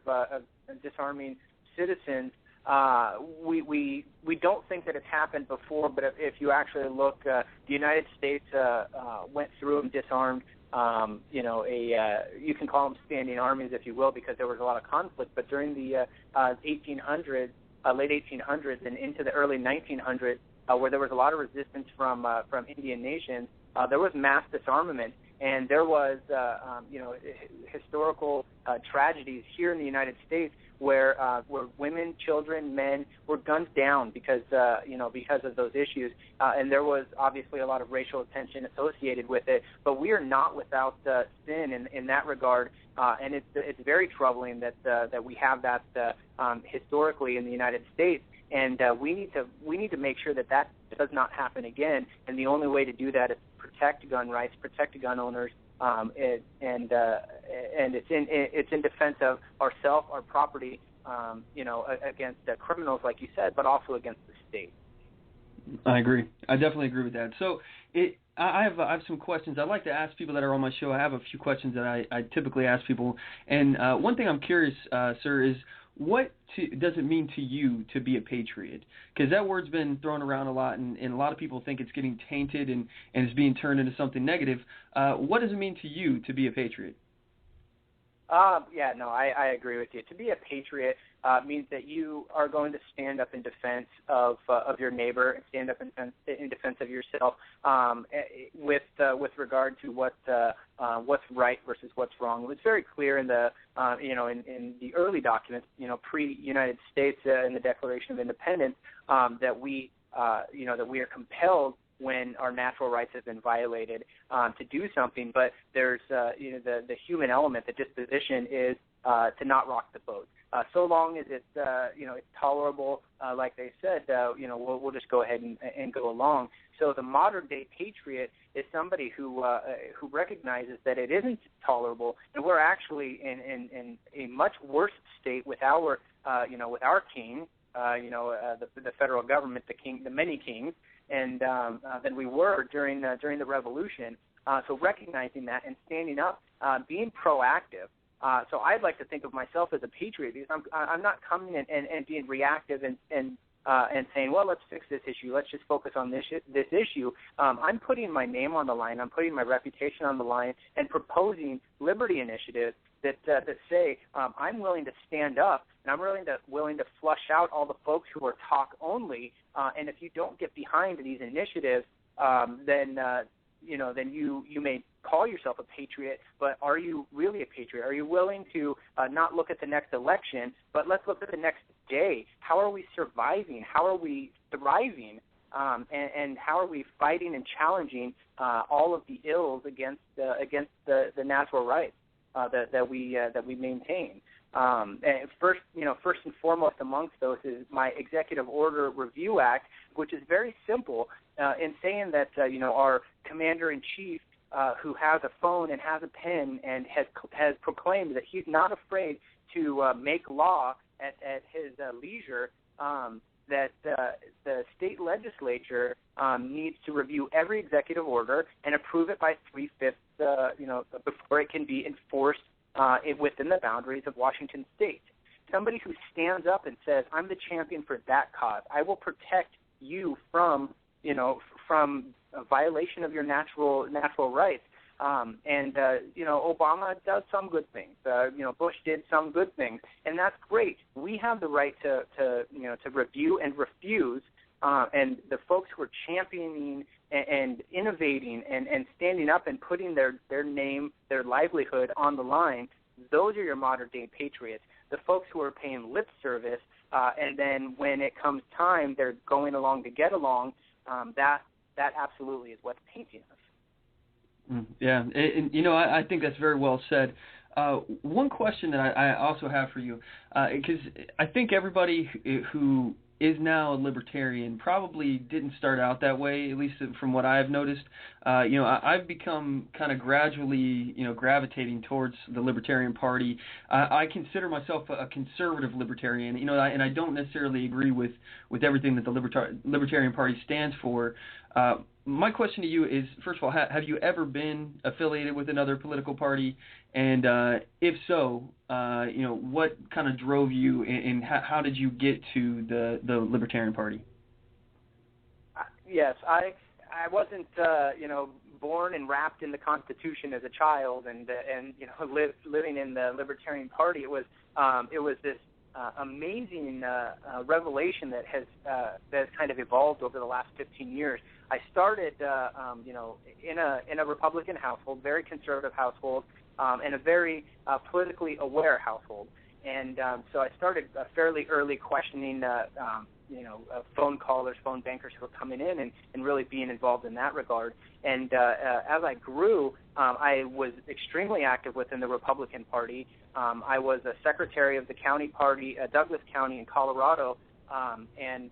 disarming citizens. We don't think that it's happened before, but if you actually look, the United States went through and disarmed you can call them standing armies, if you will, because there was a lot of conflict. But during the 1800s, late 1800s and into the early 1900s, where there was a lot of resistance from Indian nations, there was mass disarmament, and there was historical tragedies here in the United States where women, children, men were gunned down because of those issues, and there was obviously a lot of racial tension associated with it. But we are not without sin in that regard, and it's very troubling that we have that historically in the United States. And we need to make sure that does not happen again. And the only way to do that is protect gun rights, protect gun owners, and it's in defense of ourselves, our property, against criminals, like you said, but also against the state. I agree. I definitely agree with that. So I have some questions I'd like to ask people that are on my show. I have a few questions that I typically ask people, and one thing I'm curious, sir, is what does it mean to you to be a patriot? Because that word's been thrown around a lot, and a lot of people think it's getting tainted and it's being turned into something negative. What does it mean to you to be a patriot? I agree with you. To be a patriot means that you are going to stand up in defense of your neighbor, and stand up in defense of yourself, with regard to what's right versus what's wrong. It was very clear in the in the early documents, pre-United States in the Declaration of Independence, that we are compelled when our natural rights have been violated to do something. But there's the human element, the disposition is to not rock the boat. So long as it's it's tolerable, like they said, we'll just go ahead and go along. So the modern day patriot is somebody who recognizes that it isn't tolerable, and we're actually in a much worse state with our king, the federal government, the many kings, and than we were during the Revolution. So recognizing that and standing up, being proactive. So I'd like to think of myself as a patriot, because I'm not coming in and being reactive and saying, well, let's fix this issue. Let's just focus on this issue. I'm putting my name on the line. I'm putting my reputation on the line and proposing liberty initiatives that say I'm willing to stand up, and I'm willing to flush out all the folks who are talk only. And if you don't get behind these initiatives, then you may call yourself a patriot, but are you really a patriot? Are you willing to not look at the next election, but let's look at the next day? How are we surviving? How are we thriving? And how are we fighting and challenging all of the ills against the natural rights that we maintain? And first and foremost amongst those is my Executive Order Review Act, which is very simple in saying that our Commander-in-Chief, who has a phone and has a pen and has proclaimed that he's not afraid to make law at his leisure, that the state legislature needs to review every executive order and approve it by 3/5, before it can be enforced within the boundaries of Washington State. Somebody who stands up and says, I'm the champion for that cause. I will protect you from a violation of your natural rights. Obama does some good things. Bush did some good things, and that's great. We have the right to review and refuse, and the folks who are championing and innovating and standing up and putting their name, their livelihood on the line, those are your modern-day patriots. The folks who are paying lip service, and then when it comes time, they're going along to get along, that absolutely is what's painting us. Yeah, and I think that's very well said. One question that I also have for you, because I think everybody who is now a libertarian probably didn't start out that way, at least from what I've noticed. I've become kind of gradually, gravitating towards the Libertarian Party. I consider myself a conservative libertarian, and I don't necessarily agree with everything that the Libertarian Party stands for. My question to you is, first of all, have you ever been affiliated with another political party? And if so, what kind of drove you, and how did you get to the Libertarian Party? Yes, I wasn't, born and wrapped in the Constitution as a child, and living in the Libertarian Party. It was this amazing revelation that has kind of evolved over the last 15 years. I started, in a Republican household, very conservative household, and a very politically aware household. And so I started fairly early questioning, phone callers, phone bankers who were coming in and really being involved in that regard. And as I grew, I was extremely active within the Republican Party. I was a secretary of the county party, Douglas County in Colorado, and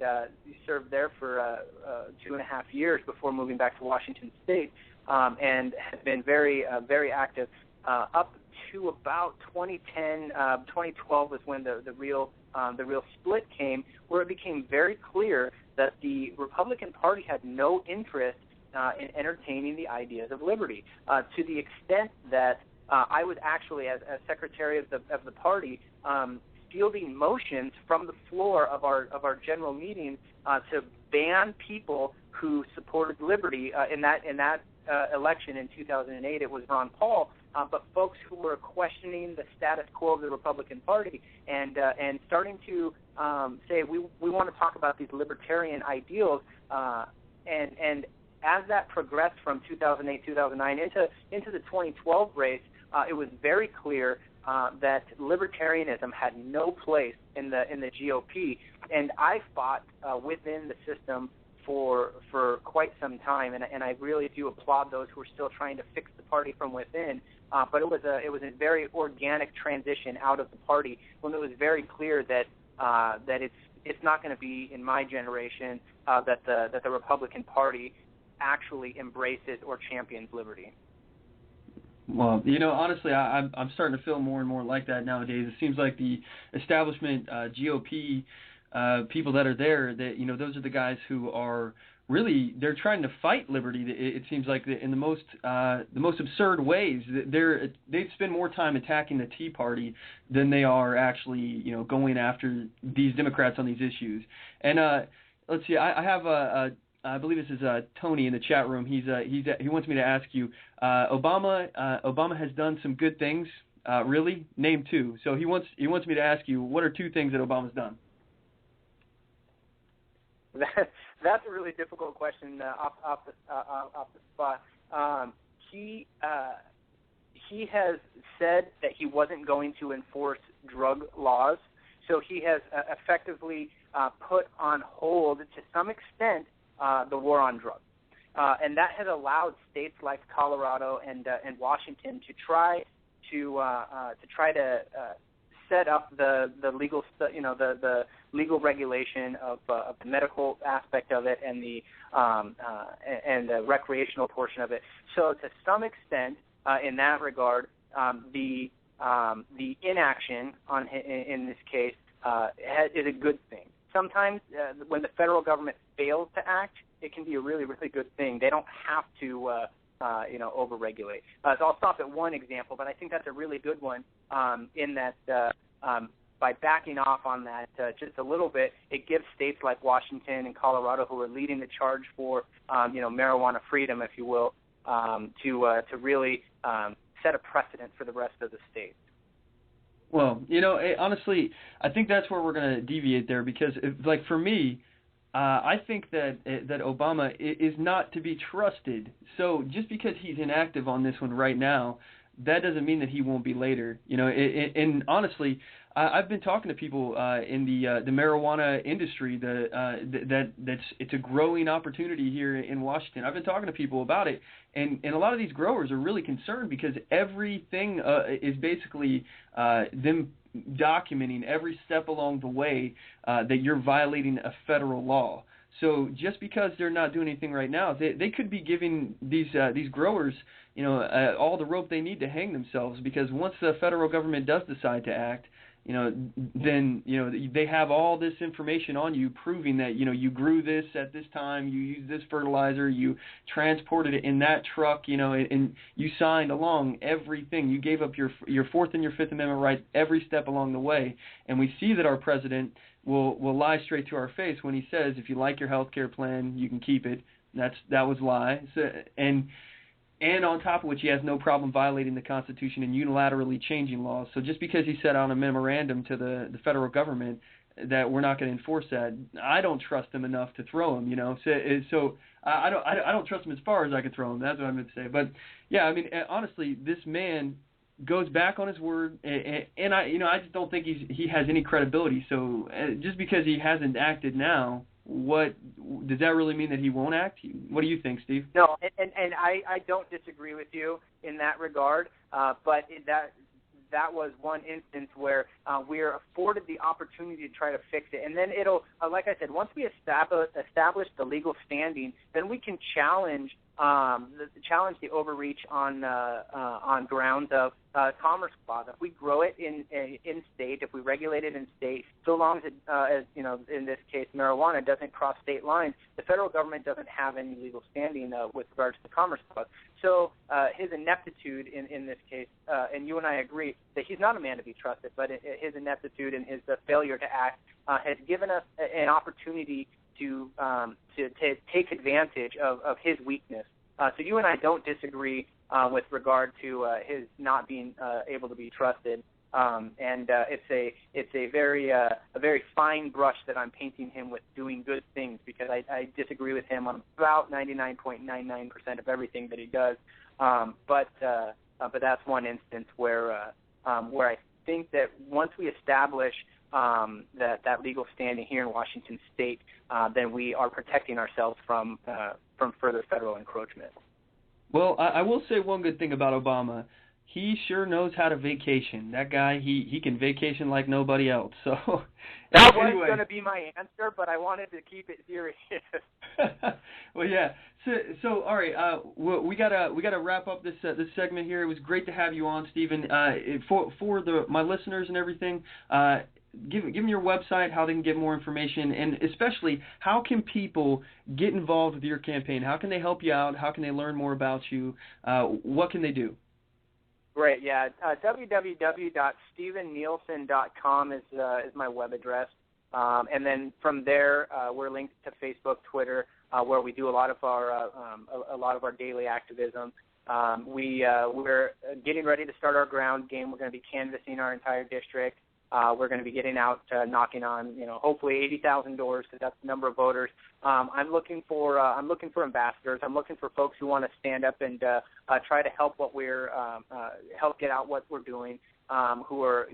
served there for 2.5 years before moving back to Washington State, and have been very, very active up to about 2010, 2012 was when the real split came, where it became very clear that the Republican Party had no interest in entertaining the ideas of liberty, to the extent that I was actually, as secretary of the party, fielding motions from the floor of our general meetings to ban people who supported liberty. In that election in 2008, it was Ron Paul. But folks who were questioning the status quo of the Republican Party and starting to say we want to talk about these libertarian ideals, and as that progressed from 2008, 2009 into the 2012 race, it was very clear that libertarianism had no place in the GOP, and I fought within the system for quite some time, and I really do applaud those who are still trying to fix the party from within. But it was a very organic transition out of the party when it was very clear that it's not going to be in my generation that the Republican Party actually embraces or champions liberty. Well, honestly, I'm starting to feel more and more like that nowadays. It seems like the establishment GOP people that are there, that those are the guys who are really, they're trying to fight liberty. It seems like in the most absurd ways. They spend more time attacking the Tea Party than they are actually going after these Democrats on these issues. And let's see, I have I believe this is Tony in the chat room. He wants me to ask you, Obama has done some good things. Really, name two. So he wants me to ask you, what are two things that Obama's done? That's a really difficult question off the spot. He has said that he wasn't going to enforce drug laws, so he has effectively put on hold to some extent the war on drugs, and that has allowed states like Colorado and Washington to try to set up the legal the legal regulation of the medical aspect of it and the recreational portion of it. So to some extent, in that regard, the inaction in this case is a good thing. Sometimes when the federal government fails to act, it can be a really, really good thing. They don't have to overregulate. So I'll stop at one example, but I think that's a really good one in that by backing off on that just a little bit, it gives states like Washington and Colorado, who are leading the charge for marijuana freedom, if you will, to really set a precedent for the rest of the states. Well, honestly, I think that's where we're going to deviate there because, for me, I think that Obama is not to be trusted. So just because he's inactive on this one right now, that doesn't mean that he won't be later. And honestly, I've been talking to people in the marijuana industry. It's a growing opportunity here in Washington. I've been talking to people about it, and a lot of these growers are really concerned because everything is basically them documenting every step along the way that you're violating a federal law. So just because they're not doing anything right now, they could be giving these growers all the rope they need to hang themselves, because once the federal government does decide to act, then they have all this information on you proving that you grew this at this time, you used this fertilizer, you transported it in that truck, and you signed along everything. You gave up your Fourth and your Fifth Amendment rights every step along the way. And we see that our president will lie straight to our face when he says, if you like your health care plan, you can keep it. That was lie. So, and And on top of which, he has no problem violating the Constitution and unilaterally changing laws. So just because he sent out a memorandum to the federal government that we're not going to enforce that, I don't trust him enough to throw him. So I don't trust him as far as I could throw him. That's what I meant to say. But yeah, I mean, honestly, this man goes back on his word, and I just don't think he has any credibility. So just because he hasn't acted now, what does that really mean that he won't act? What do you think, Steve? No, and I don't disagree with you in that regard, but that was one instance where we are afforded the opportunity to try to fix it. And then it'll, like I said, once we establish the legal standing, then we can challenge the overreach on grounds of Commerce Clause. If we grow it in state, if we regulate it in state, so long as in this case, marijuana doesn't cross state lines, the federal government doesn't have any legal standing with regards to the Commerce Clause. So his ineptitude in this case, and you and I agree that he's not a man to be trusted, but his ineptitude and his failure to act has given us an opportunity to take advantage of his weakness. So you and I don't disagree with regard to his not being able to be trusted, and it's a very fine brush that I'm painting him with doing good things, because I disagree with him on about 99.99% of everything that he does. But that's one instance where I think that once we establish that legal standing here in Washington State, then we are protecting ourselves from further federal encroachment. Well, I will say one good thing about Obama. He sure knows how to vacation. That guy, he can vacation like nobody else. So that was going to be my answer, but I wanted to keep it serious. Well, yeah. So all right. We gotta wrap up this segment here. It was great to have you on, Stephen. For my listeners and everything. Give them your website, how they can get more information, and especially how can people get involved with your campaign? How can they help you out? How can they learn more about you? What can they do? Great, yeah. www.stephennielsen.com is my web address, and then from there we're linked to Facebook, Twitter, where we do a lot of our daily activism. We're getting ready to start our ground game. We're going to be canvassing our entire district. We're going to be getting out, knocking on, hopefully 80,000 doors, because that's the number of voters. I'm looking for ambassadors. I'm looking for folks who want to stand up and try to help help get out what we're doing. Who are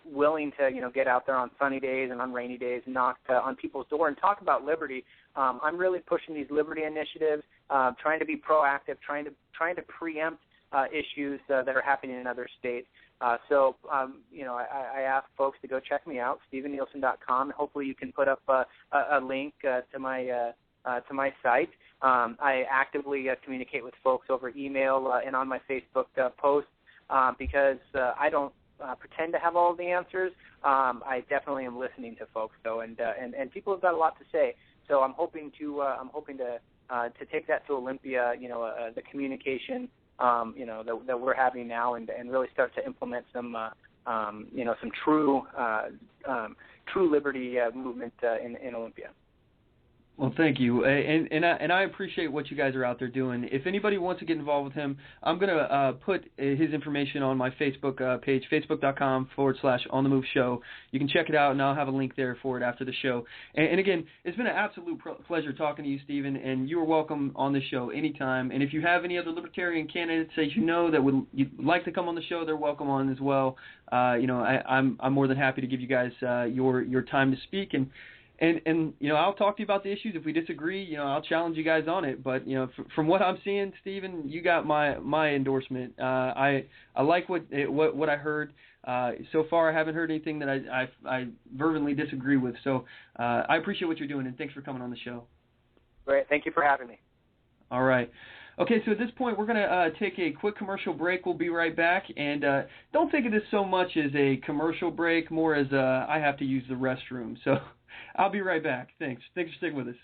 willing to get out there on sunny days and on rainy days, and knock on people's door and talk about liberty. I'm really pushing these liberty initiatives, trying to be proactive, trying to preempt issues that are happening in other states. I ask folks to go check me out, StephenNielsen.com. Hopefully you can put up a link to my site. I actively communicate with folks over email and on my Facebook posts because I don't pretend to have all the answers. I definitely am listening to folks, though, and people have got a lot to say. So I'm hoping to take that to Olympia. The communication. That we're having now, and really start to implement some true liberty movement in Olympia. Well, thank you, and I appreciate what you guys are out there doing. If anybody wants to get involved with him, I'm going to put his information on my Facebook page, facebook.com/On the Move Show. You can check it out, and I'll have a link there for it after the show. And again, it's been an absolute pleasure talking to you, Stephen, and you are welcome on the show anytime. And if you have any other Libertarian candidates that that you'd like to come on the show, they're welcome on as well. I'm more than happy to give you guys your time to speak, and I'll talk to you about the issues. If we disagree, I'll challenge you guys on it. But from what I'm seeing, Stephen, you got my endorsement. I like what I heard. So far, I haven't heard anything that I fervently disagree with. So I appreciate what you're doing, and thanks for coming on the show. Great, thank you for having me. All right. Okay, so at this point, we're going to take a quick commercial break. We'll be right back. And don't think of this so much as a commercial break, more as I have to use the restroom. So I'll be right back. Thanks for sticking with us.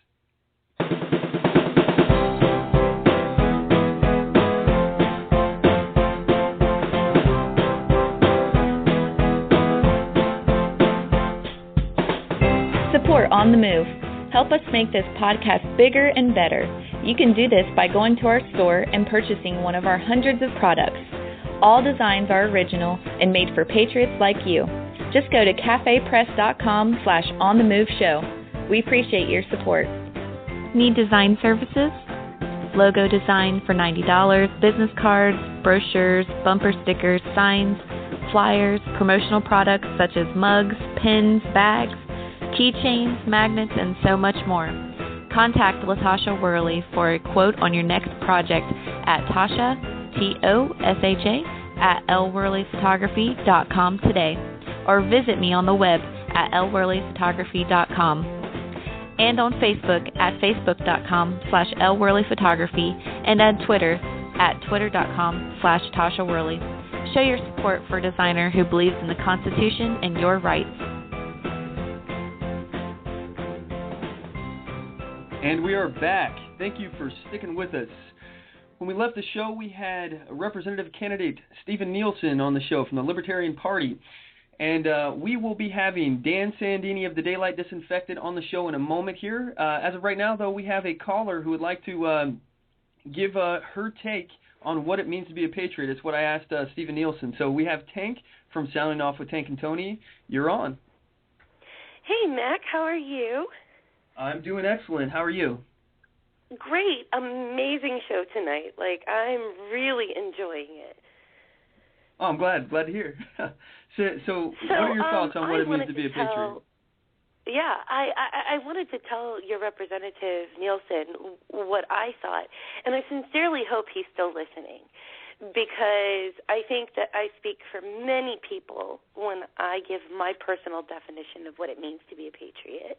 Support On the Move. Help us make this podcast bigger and better. You can do this by going to our store and purchasing one of our hundreds of products. All designs are original and made for patriots like you. Just go to cafepress.com/onthemoveshow. We appreciate your support. Need design services? Logo design for $90, business cards, brochures, bumper stickers, signs, flyers, promotional products such as mugs, pins, bags, keychains, magnets, and so much more. Contact LaTasha Worley for a quote on your next project at Tasha, Tosha, at lworleyphotography.com today, or visit me on the web at lworleyphotography.com. And on Facebook at facebook.com/lworleyphotography, and on Twitter at twitter.com/Tasha Worley. Show your support for a designer who believes in the Constitution and your rights. And we are back. Thank you for sticking with us. When we left the show, we had Representative candidate Stephen Nielsen on the show from the Libertarian Party. And we will be having Dan Sandini of the Daylight Disinfectant on the show in a moment here. As of right now, though, we have a caller who would like to give her take on what it means to be a patriot. It's what I asked Stephen Nielsen. So we have Tank from Sounding Off with Tank and Tony. You're on. Hey, Mac. How are you? I'm doing excellent. How are you? Great. Amazing show tonight. I'm really enjoying it. Oh, I'm glad to hear. So what are your thoughts on what it means to be a patriot? Yeah, I wanted to tell your Representative Nielsen what I thought, and I sincerely hope he's still listening, because I think that I speak for many people when I give my personal definition of what it means to be a patriot.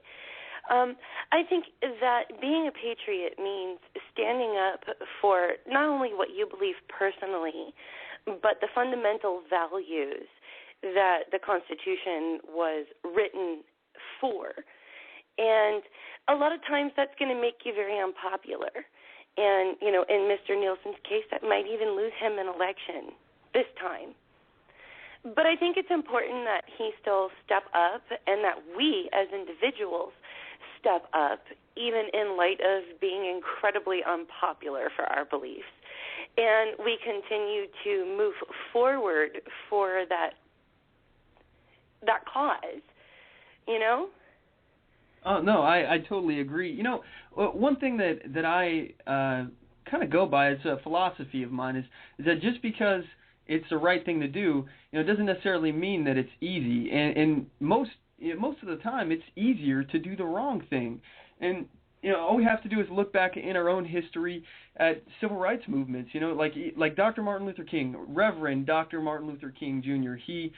I think that being a patriot means standing up for not only what you believe personally, but the fundamental values that the Constitution was written for. And a lot of times that's going to make you very unpopular. And, in Mr. Nielsen's case, that might even lose him an election this time. But I think it's important that he still step up, and that we as individuals step up, even in light of being incredibly unpopular for our beliefs. And we continue to move forward for that cause, Oh, no, I totally agree. One thing that I kind of go by, it's a philosophy of mine, is that just because it's the right thing to do, it doesn't necessarily mean that it's easy. And most of the time, it's easier to do the wrong thing. And all we have to do is look back in our own history at civil rights movements. Like Dr. Martin Luther King, Reverend Dr. Martin Luther King Jr. He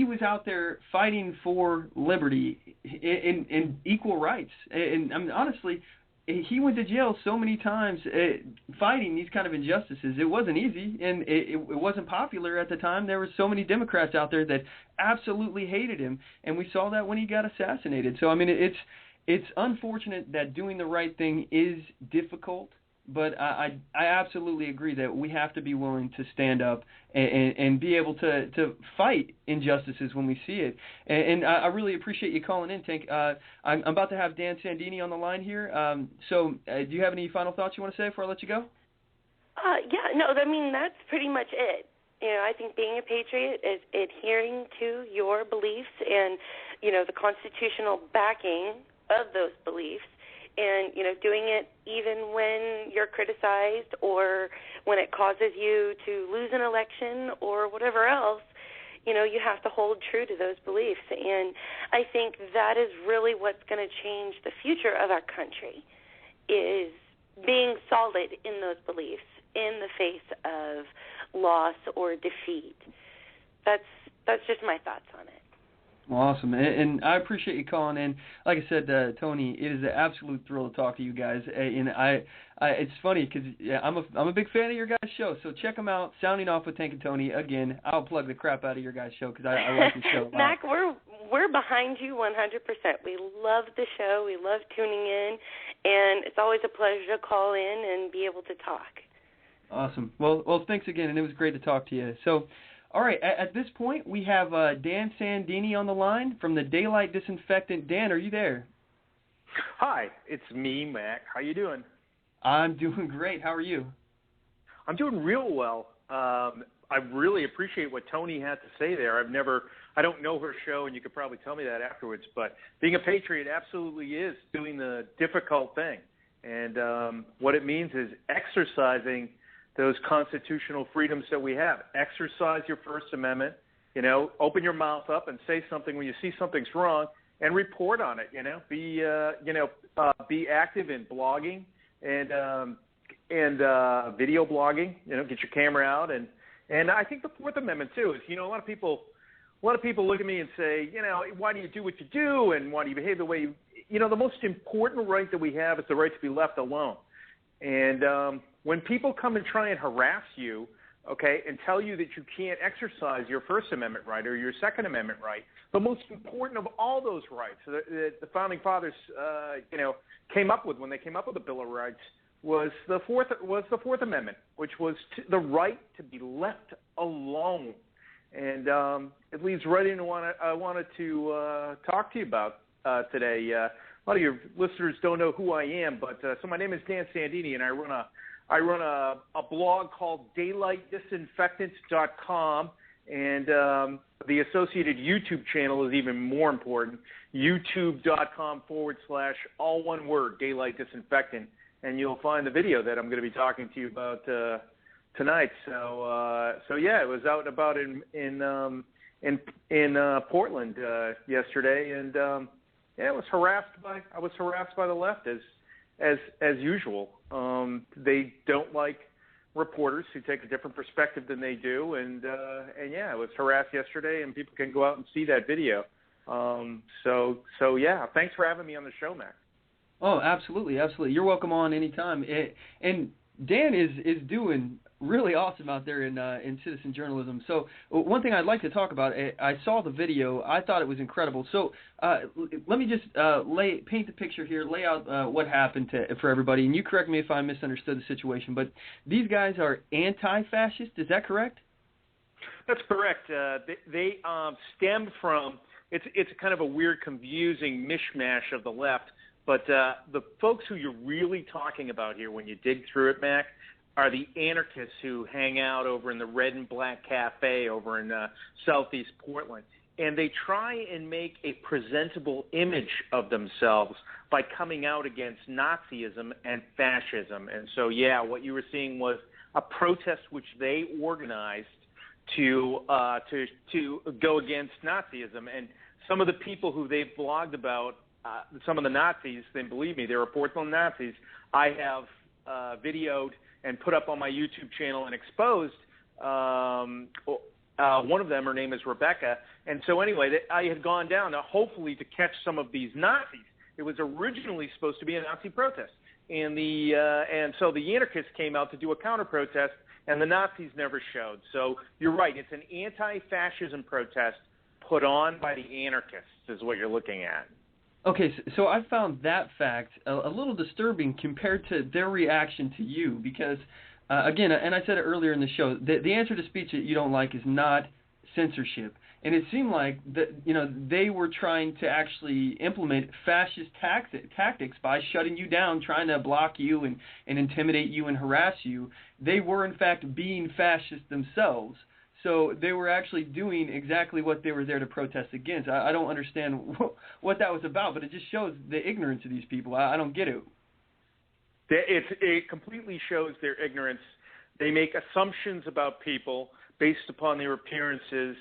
was out there fighting for liberty and equal rights. And I mean, honestly, he went to jail so many times fighting these kind of injustices. It wasn't easy, and it wasn't popular at the time. There were so many Democrats out there that absolutely hated him, and we saw that when he got assassinated. So, I mean, it's unfortunate that doing the right thing is difficult, but I absolutely agree that we have to be willing to stand up and be able to fight injustices when we see it. And I really appreciate you calling in, Tank. I'm about to have Dan Sandini on the line here. So do you have any final thoughts you want to say before I let you go? That's pretty much it. I think being a patriot is adhering to your beliefs and, the constitutional backing of those beliefs. And, doing it even when you're criticized or when it causes you to lose an election or whatever else, you have to hold true to those beliefs. And I think that is really what's going to change the future of our country, is being solid in those beliefs in the face of loss or defeat. That's just my thoughts on it. Well, awesome, and I appreciate you calling in. Like I said, Tony, it is an absolute thrill to talk to you guys. And it's funny because I'm a big fan of your guys' show. So check them out. Sounding Off with Tank and Tony. Again, I'll plug the crap out of your guys' show because I like the show a lot. Mac, we're behind you 100%. We love the show. We love tuning in, and it's always a pleasure to call in and be able to talk. Awesome. Well, thanks again, and it was great to talk to you. So. All right, at this point, we have Dan Sandini on the line from the Daylight Disinfectant. Dan, are you there? Hi, it's me, Mack. How you doing? I'm doing great. How are you? I'm doing real well. I really appreciate what Tony had to say there. I don't know her show, and you could probably tell me that afterwards, but being a patriot absolutely is doing the difficult thing. And what it means is exercising those constitutional freedoms that we have. Exercise your First Amendment, open your mouth up and say something when you see something's wrong and report on it, be active in blogging and video blogging, get your camera out. And I think the Fourth Amendment too is, a lot of people look at me and say, why do you do what you do and why do you behave the way you, the most important right that we have is the right to be left alone. And when people come and try and harass you, okay, and tell you that you can't exercise your First Amendment right or your Second Amendment right, the most important of all those rights that the Founding Fathers, came up with when they came up with the Bill of Rights was the Fourth Amendment, which was the right to be left alone. And it leads right into what I wanted to talk to you about today. A lot of your listeners don't know who I am, but so my name is Dan Sandini, and I run a blog called DaylightDisinfectants.com, and the associated YouTube channel is even more important, youtube.com/ all one word, Daylight Disinfectant, and you'll find the video that I'm going to be talking to you about tonight. So yeah, it was out and about in Portland yesterday, and I was harassed by the left as usual. They don't like reporters who take a different perspective than they do, and yeah, I was harassed yesterday, and people can go out and see that video. So yeah, thanks for having me on the show, Mack. Oh, absolutely. You're welcome on anytime. And Dan is doing really awesome out there in citizen journalism. So one thing I'd like to talk about, I saw the video. I thought it was incredible. So let me just paint the picture here, lay out what happened for everybody. And you correct me if I misunderstood the situation, but these guys are anti-fascist. Is that correct? That's correct. They stem from, it's kind of a weird, confusing mishmash of the left. But the folks who you're really talking about here when you dig through it, Mac, are the anarchists who hang out over in the Red and Black Cafe over in southeast Portland. And they try and make a presentable image of themselves by coming out against Nazism and fascism. And so, yeah, what you were seeing was a protest which they organized to go against Nazism. And some of the people who they've blogged about, some of the Nazis, then believe me, they were Portland Nazis, I have videoed and put up on my YouTube channel and exposed. One of them, her name is Rebecca. And so anyway, I had gone down hopefully to catch some of these Nazis. It was originally supposed to be a Nazi protest. And so the anarchists came out to do a counter-protest, and the Nazis never showed. So you're right, it's an anti-fascism protest put on by the anarchists is what you're looking at. Okay, so I found that fact a little disturbing compared to their reaction to you because, again, and I said it earlier in the show, the answer to speech that you don't like is not censorship. And it seemed like they were trying to actually implement fascist tactics by shutting you down, trying to block you and intimidate you and harass you. They were, in fact, being fascist themselves. So they were actually doing exactly what they were there to protest against. I don't understand what that was about, but it just shows the ignorance of these people. I don't get it. It completely shows their ignorance. They make assumptions about people based upon their appearances,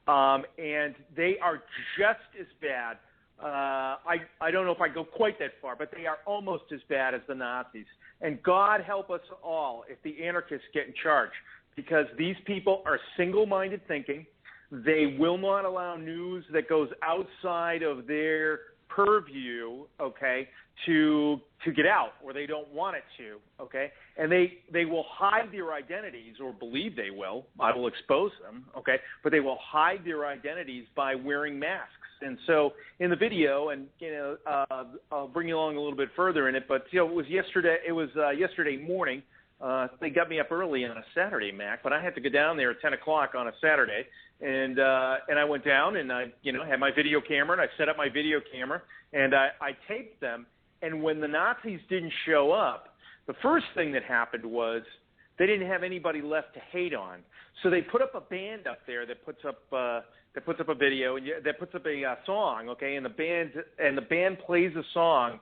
and they are just as bad. I don't know if I go quite that far, but they are almost as bad as the Nazis. And God help us all if the anarchists get in charge. Because these people are single-minded thinking. They will not allow news that goes outside of their purview, okay, to get out, or they don't want it to, okay? And they will hide their identities, or believe they will. I will expose them, okay? But they will hide their identities by wearing masks. And so in the video, and I'll bring you along a little bit further in it, but it was yesterday morning. They got me up early on a Saturday, Mac, but I had to go down there at 10 o'clock on a Saturday, and I went down and I had my video camera, and I set up my video camera, and I taped them. And when the Nazis didn't show up, The first thing that happened was they didn't have anybody left to hate on, so they put up a band up there that puts up a video and that puts up a song, okay, and the band plays a song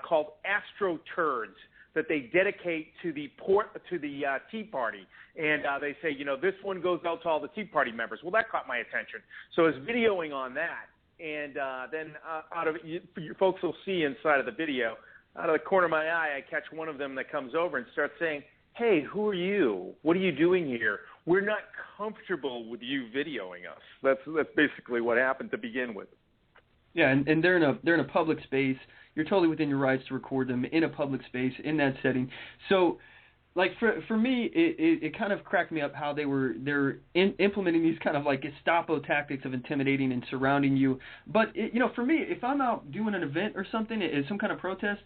called Astro Turds that they dedicate to the Tea Party, and they say, this one goes out to all the Tea Party members. Well, that caught my attention, so I was videoing on that, and then you folks will see inside of the video, out of the corner of my eye, I catch one of them that comes over and starts saying, "Hey, who are you? What are you doing here? We're not comfortable with you videoing us." That's basically what happened to begin with. Yeah, and they're in a public space. You're totally within your rights to record them in a public space in that setting. So, like for me, it kind of cracked me up how they're implementing these kind of like Gestapo tactics of intimidating and surrounding you. But for me, if I'm out doing an event or something, some kind of protest,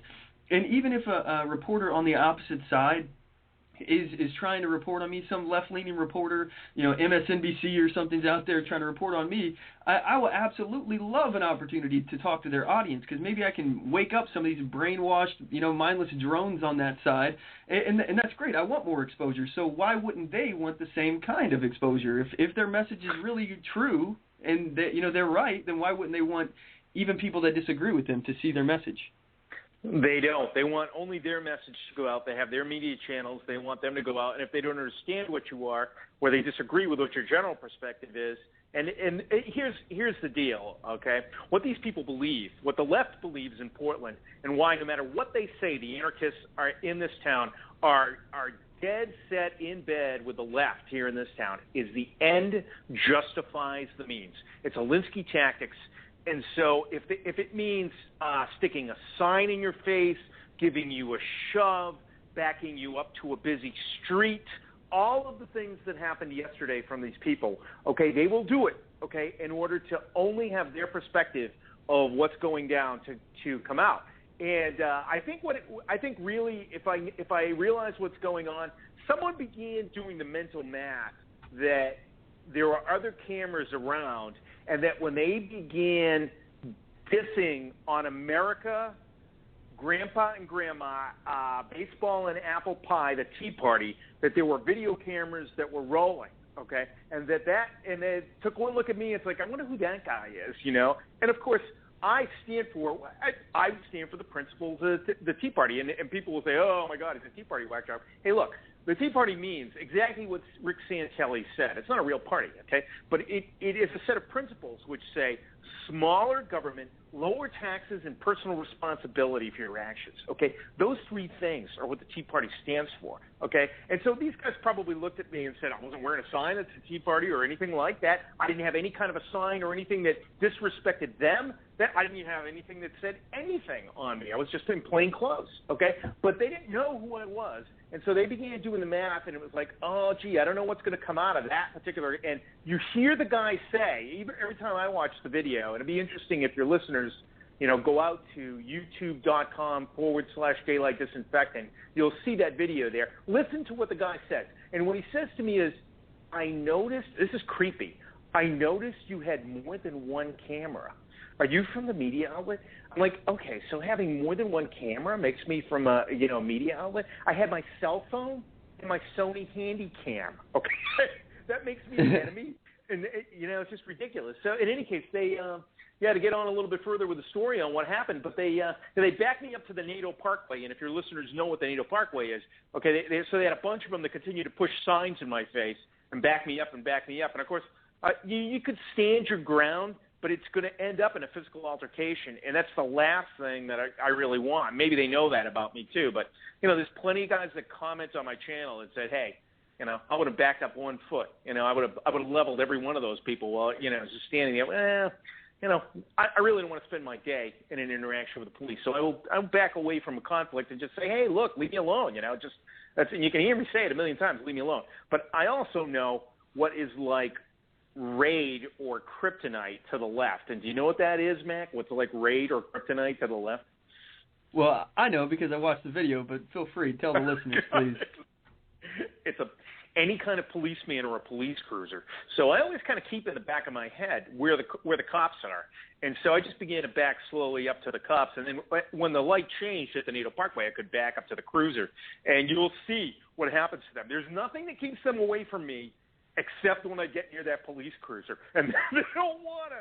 and even if a reporter on the opposite side is trying to report on me, some left-leaning reporter, MSNBC or something's out there trying to report on me, I will absolutely love an opportunity to talk to their audience, because maybe I can wake up some of these brainwashed, mindless drones on that side, and that's great. I want more exposure, so why wouldn't they want the same kind of exposure? If their message is really true and they're right, then why wouldn't they want even people that disagree with them to see their message? They don't. They want only their message to go out. They have their media channels. They want them to go out. And if they don't understand what you are, or they disagree with what your general perspective is, and here's the deal, okay? What these people believe, what the left believes in Portland, and why no matter what they say, the anarchists are in this town are dead set in bed with the left here in this town, is the end justifies the means. It's Alinsky tactics. And so if it means sticking a sign in your face, giving you a shove, backing you up to a busy street, all of the things that happened yesterday from these people, okay, they will do it, okay, in order to only have their perspective of what's going down to come out. And I think really, if I realize what's going on, someone began doing the mental math that there are other cameras around, and that when they began dissing on America, Grandpa and Grandma, baseball and apple pie, the Tea Party, that there were video cameras that were rolling, okay? And they took one look at me, it's like, I wonder who that guy is, And of course, I stand for the principles of the Tea Party, and people will say, oh my God, it's a Tea Party whack job. Hey, look, the Tea Party means exactly what Rick Santelli said. It's not a real party, okay? But it is a set of principles which say smaller government, lower taxes, and personal responsibility for your actions, okay? Those three things are what the Tea Party stands for, okay? And so these guys probably looked at me and said, I wasn't wearing a sign that's the Tea Party or anything like that. I didn't have any kind of a sign or anything that disrespected them. That I didn't even have anything that said anything on me. I was just in plain clothes, okay? But they didn't know who I was. And so they began doing the math, and it was like, oh, gee, I don't know what's going to come out of that particular. And you hear the guy say, every time I watch the video, and it'd be interesting if your listeners, go out to youtube.com/daylight disinfectant. You'll see that video there. Listen to what the guy says. And what he says to me is, I noticed, this is creepy, I noticed you had more than one camera. Are you from the media outlet? I'm like, okay, so having more than one camera makes me from a media outlet? I had my cell phone and my Sony Handycam. Okay, that makes me an enemy, and it's just ridiculous. So in any case, they to get on a little bit further with the story on what happened, but they backed me up to the NATO Parkway, and if your listeners know what the NATO Parkway is, okay, so they had a bunch of them that continue to push signs in my face and back me up, and of course, you could stand your ground, but it's going to end up in a physical altercation, and that's the last thing that I really want. Maybe they know that about me too, but there's plenty of guys that comment on my channel and said, hey, I would have backed up 1 foot. I would have leveled every one of those people while just standing there. I really don't want to spend my day in an interaction with the police, so I'll back away from a conflict and just say, hey, look, leave me alone. And you can hear me say it a million times, leave me alone. But I also know what is like raid or kryptonite to the left. And do you know what that is, Mack? What's like raid or kryptonite to the left? Well, I know because I watched the video, but feel free. Tell the listeners, please. any kind of policeman or a police cruiser. So I always kind of keep in the back of my head where the cops are. And so I just began to back slowly up to the cops. And then when the light changed at the Needle Parkway, I could back up to the cruiser. And you'll see what happens to them. There's nothing that keeps them away from me except when I get near that police cruiser. And they don't want to.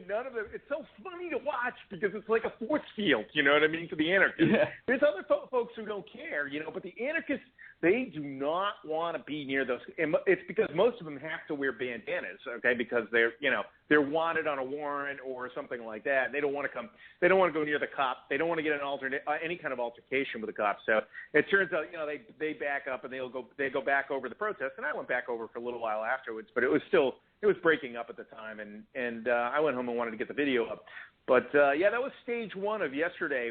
None of them. It's so funny to watch because it's like a force field, you know what I mean, for the anarchists. Yeah. There's other folks who don't care, you know, but the anarchists, they do not want to be near those. And it's because most of them have to wear bandanas, okay, because they're wanted on a warrant or something like that. They don't want to come. They don't want to go near the cop. They don't want to get any kind of altercation with the cops. So it turns out, you know, they back up and they go back over the protest. And I went back over for a little while afterwards, but it was breaking up at the time, and I went home and wanted to get the video up. But yeah, that was stage one of yesterday,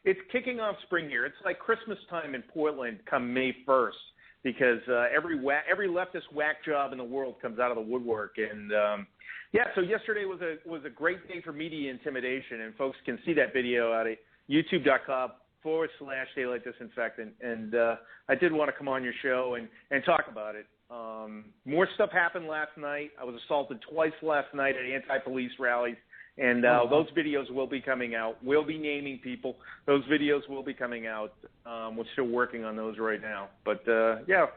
it's kicking off spring here. It's like Christmas time in Portland come May 1st because every leftist whack job in the world comes out of the woodwork. And yeah, so yesterday was a great day for media intimidation, and folks can see that video out at youtube.com/Daylight Disinfectant. And I did want to come on your show and talk about it. More stuff happened last night. I was assaulted twice last night at anti-police rallies. And those videos will be coming out. We'll be naming people. Those videos will be coming out. We're still working on those right now. But, yeah,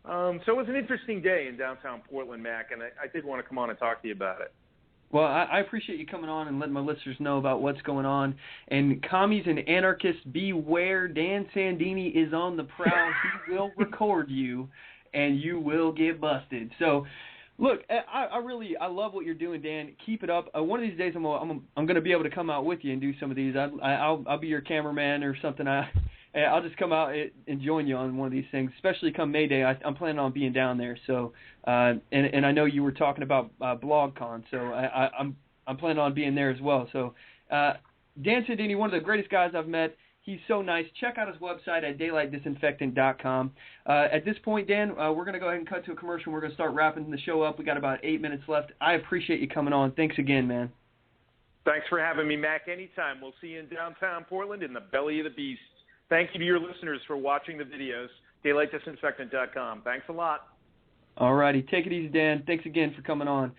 so it was an interesting day in downtown Portland, Mack, and I did want to come on and talk to you about it. Well, I appreciate you coming on and letting my listeners know about what's going on. And commies and anarchists, beware. Dan Sandini is on the prowl. He will record you, and you will get busted. So, look, I love what you're doing, Dan. Keep it up. One of these days, I'm going to be able to come out with you and do some of these. I'll be your cameraman or something. I'll just come out and join you on one of these things, especially come May Day. I'm planning on being down there. So, and I know you were talking about BlogCon, so I'm planning on being there as well. So, Dan Sandini, one of the greatest guys I've met. He's so nice. Check out his website at daylightdisinfectant.com. At this point, Dan, we're going to go ahead and cut to a commercial. We're going to start wrapping the show up. We got about 8 minutes left. I appreciate you coming on. Thanks again, man. Thanks for having me, Mack. Anytime. We'll see you in downtown Portland in the belly of the beast. Thank you to your listeners for watching the videos. DaylightDisinfectant.com. Thanks a lot. All righty. Take it easy, Dan. Thanks again for coming on.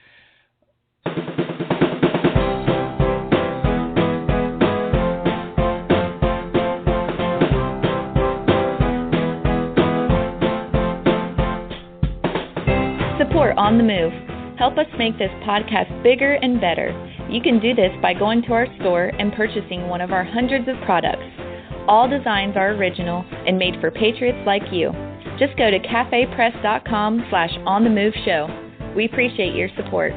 Support On the Move. Help us make this podcast bigger and better. You can do this by going to our store and purchasing one of our hundreds of products. All designs are original and made for patriots like you. Just go to cafepress.com/onthemoveshow. We appreciate your support.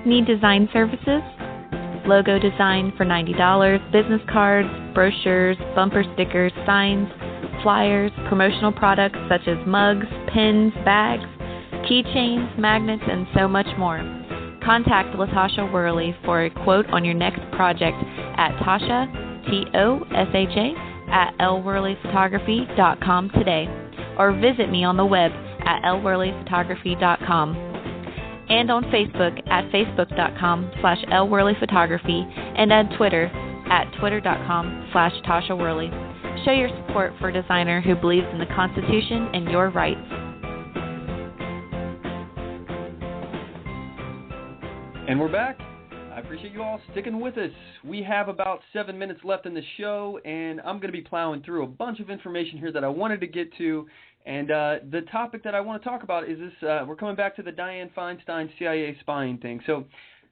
Need design services? Logo design for $90, business cards, brochures, bumper stickers, signs, flyers, promotional products such as mugs, pins, bags, keychains, magnets, and so much more. Contact LaTasha Worley for a quote on your next project at Tasha, TOSHA, at lworleyphotography.com today, or visit me on the web at lworleyphotography.com, and on Facebook at facebook.com/lworleyphotography, and on Twitter at twitter.com/Tasha Worley. Show your support for a designer who believes in the Constitution and your rights. And we're back. I appreciate you all sticking with us. We have about 7 minutes left in the show, and I'm going to be plowing through a bunch of information here that I wanted to get to. And the topic that I want to talk about is this. We're coming back to the Dianne Feinstein CIA spying thing. So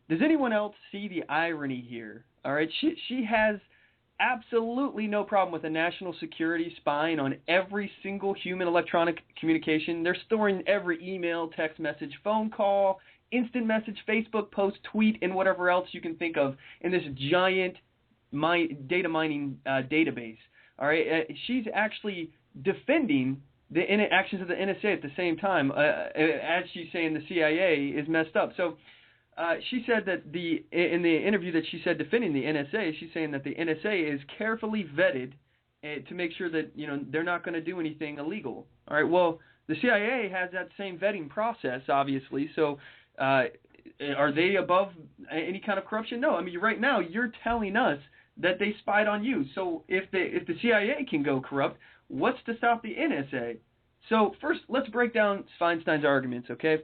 does anyone else see the irony here? All right, she has absolutely no problem with the national security spying on every single human electronic communication. They're storing every email, text message, phone call, instant message, Facebook post, tweet, and whatever else you can think of in this giant data mining database. All right, she's actually defending the actions of the NSA at the same time, as she's saying the CIA is messed up. So she said that in the interview that she said defending the NSA, she's saying that the NSA is carefully vetted to make sure that they're not going to do anything illegal. All right, well, the CIA has that same vetting process, obviously. So are they above any kind of corruption? No. I mean, right now you're telling us that they spied on you. So if the CIA can go corrupt, what's to stop the NSA? So first, let's break down Feinstein's arguments, okay?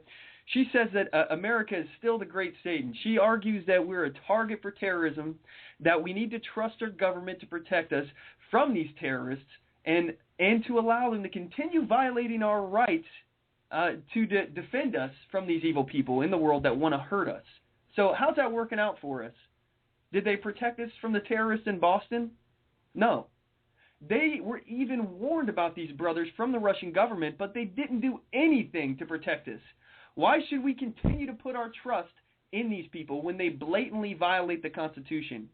She says that America is still the great Satan. She argues that we're a target for terrorism, that we need to trust our government to protect us from these terrorists, and to allow them to continue violating our rights to defend us from these evil people in the world that want to hurt us. So how's that working out for us? Did they protect us from the terrorists in Boston? No. They were even warned about these brothers from the Russian government, but they didn't do anything to protect us. Why should we continue to put our trust in these people when they blatantly violate the Constitution?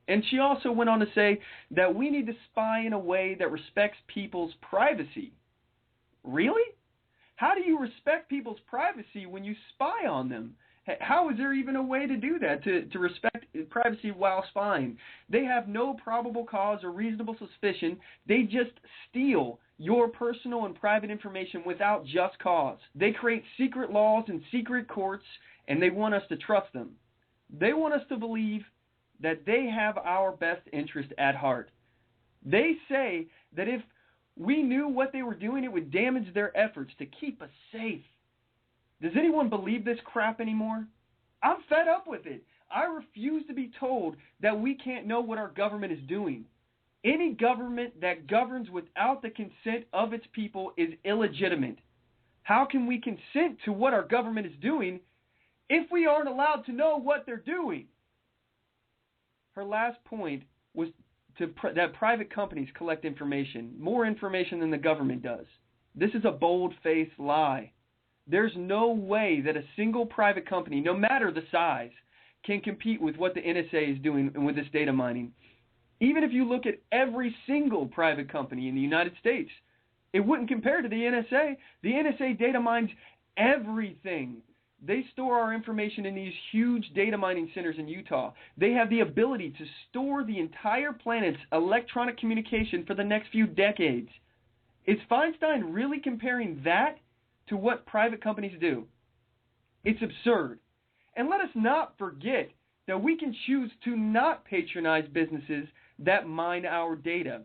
And she also went on to say that we need to spy in a way that respects people's privacy. Really? How do you respect people's privacy when you spy on them? How is there even a way to do that, to respect privacy while spying? They have no probable cause or reasonable suspicion. They just steal your personal and private information without just cause. They create secret laws and secret courts, and they want us to trust them. They want us to believe that they have our best interest at heart. They say that if we knew what they were doing, it would damage their efforts to keep us safe. Does anyone believe this crap anymore? I'm fed up with it. I refuse to be told that we can't know what our government is doing. Any government that governs without the consent of its people is illegitimate. How can we consent to what our government is doing if we aren't allowed to know what they're doing? Her last point was that private companies collect information, more information than the government does. This is a bold-faced lie. There's no way that a single private company, no matter the size, can compete with what the NSA is doing with this data mining. Even if you look at every single private company in the United States, it wouldn't compare to the NSA. The NSA data mines everything. They store our information in these huge data mining centers in Utah. They have the ability to store the entire planet's electronic communication for the next few decades. Is Feinstein really comparing that to what private companies do? It's absurd. And let us not forget that we can choose to not patronize businesses that mine our data.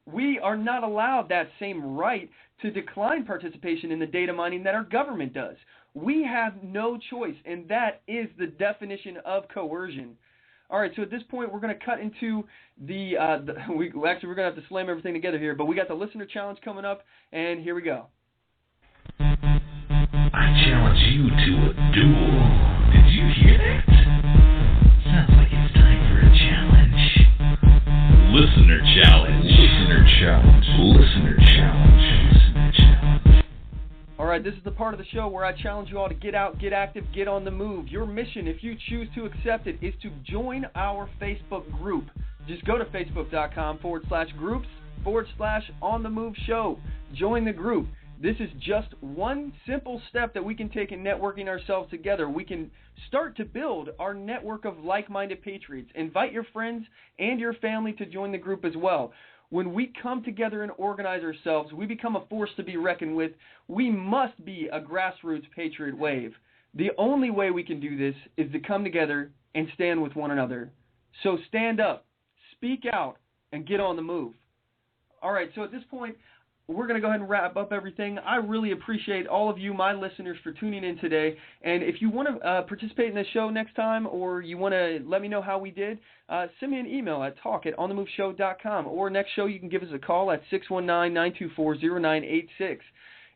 We are not allowed that same right to decline participation in the data mining that our government does. We have no choice, and that is the definition of coercion. All right, so at this point, we're going to cut into we're going to have to slam everything together here, but we got the listener challenge coming up, and here we go. I challenge you to a duel. Did you hear that? Sounds like it's time for a challenge. Listener challenge. Listener challenge. Listener challenge. Listener challenge. All right, this is the part of the show where I challenge you all to get out, get active, get on the move. Your mission, if you choose to accept it, is to join our Facebook group. Just go to facebook.com/groups/on-the-move-show. Join the group. This is just one simple step that we can take in networking ourselves together. We can start to build our network of like-minded patriots. Invite your friends and your family to join the group as well. When we come together and organize ourselves, we become a force to be reckoned with. We must be a grassroots patriot wave. The only way we can do this is to come together and stand with one another. So stand up, speak out, and get on the move. All right, so at this point, we're going to go ahead and wrap up everything. I really appreciate all of you, my listeners, for tuning in today. And if you want to participate in the show next time, or you want to let me know how we did, send me an email at talk@onthemoveshow.com. Or next show, you can give us a call at 619-924-0986.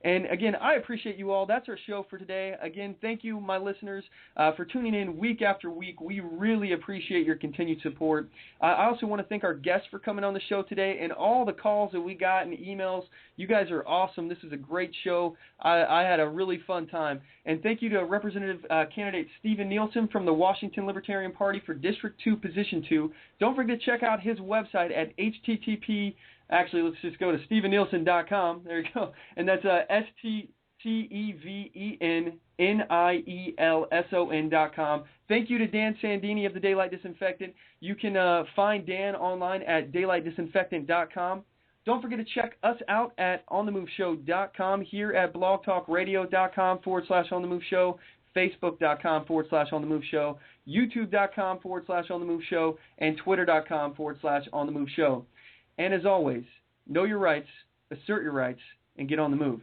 And again, I appreciate you all. That's our show for today. Again, thank you, my listeners, for tuning in week after week. We really appreciate your continued support. I also want to thank our guests for coming on the show today and all the calls that we got and emails. You guys are awesome. This is a great show. I had a really fun time. And thank you to Representative candidate Stephen Nielsen from the Washington Libertarian Party for District 2, Position 2. Don't forget to check out his website at Actually, let's just go to StephenNielsen.com. There you go. And that's Stevenielson.com. Thank you to Dan Sandini of the Daylight Disinfectant. You can find Dan online at daylightdisinfectant.com. Don't forget to check us out at onthemoveshow.com, here at blogtalkradio.com/onthemoveshow, facebook.com/onthemoveshow, youtube.com/onthemoveshow, and twitter.com/onthemoveshow. And as always, know your rights, assert your rights, and get on the move.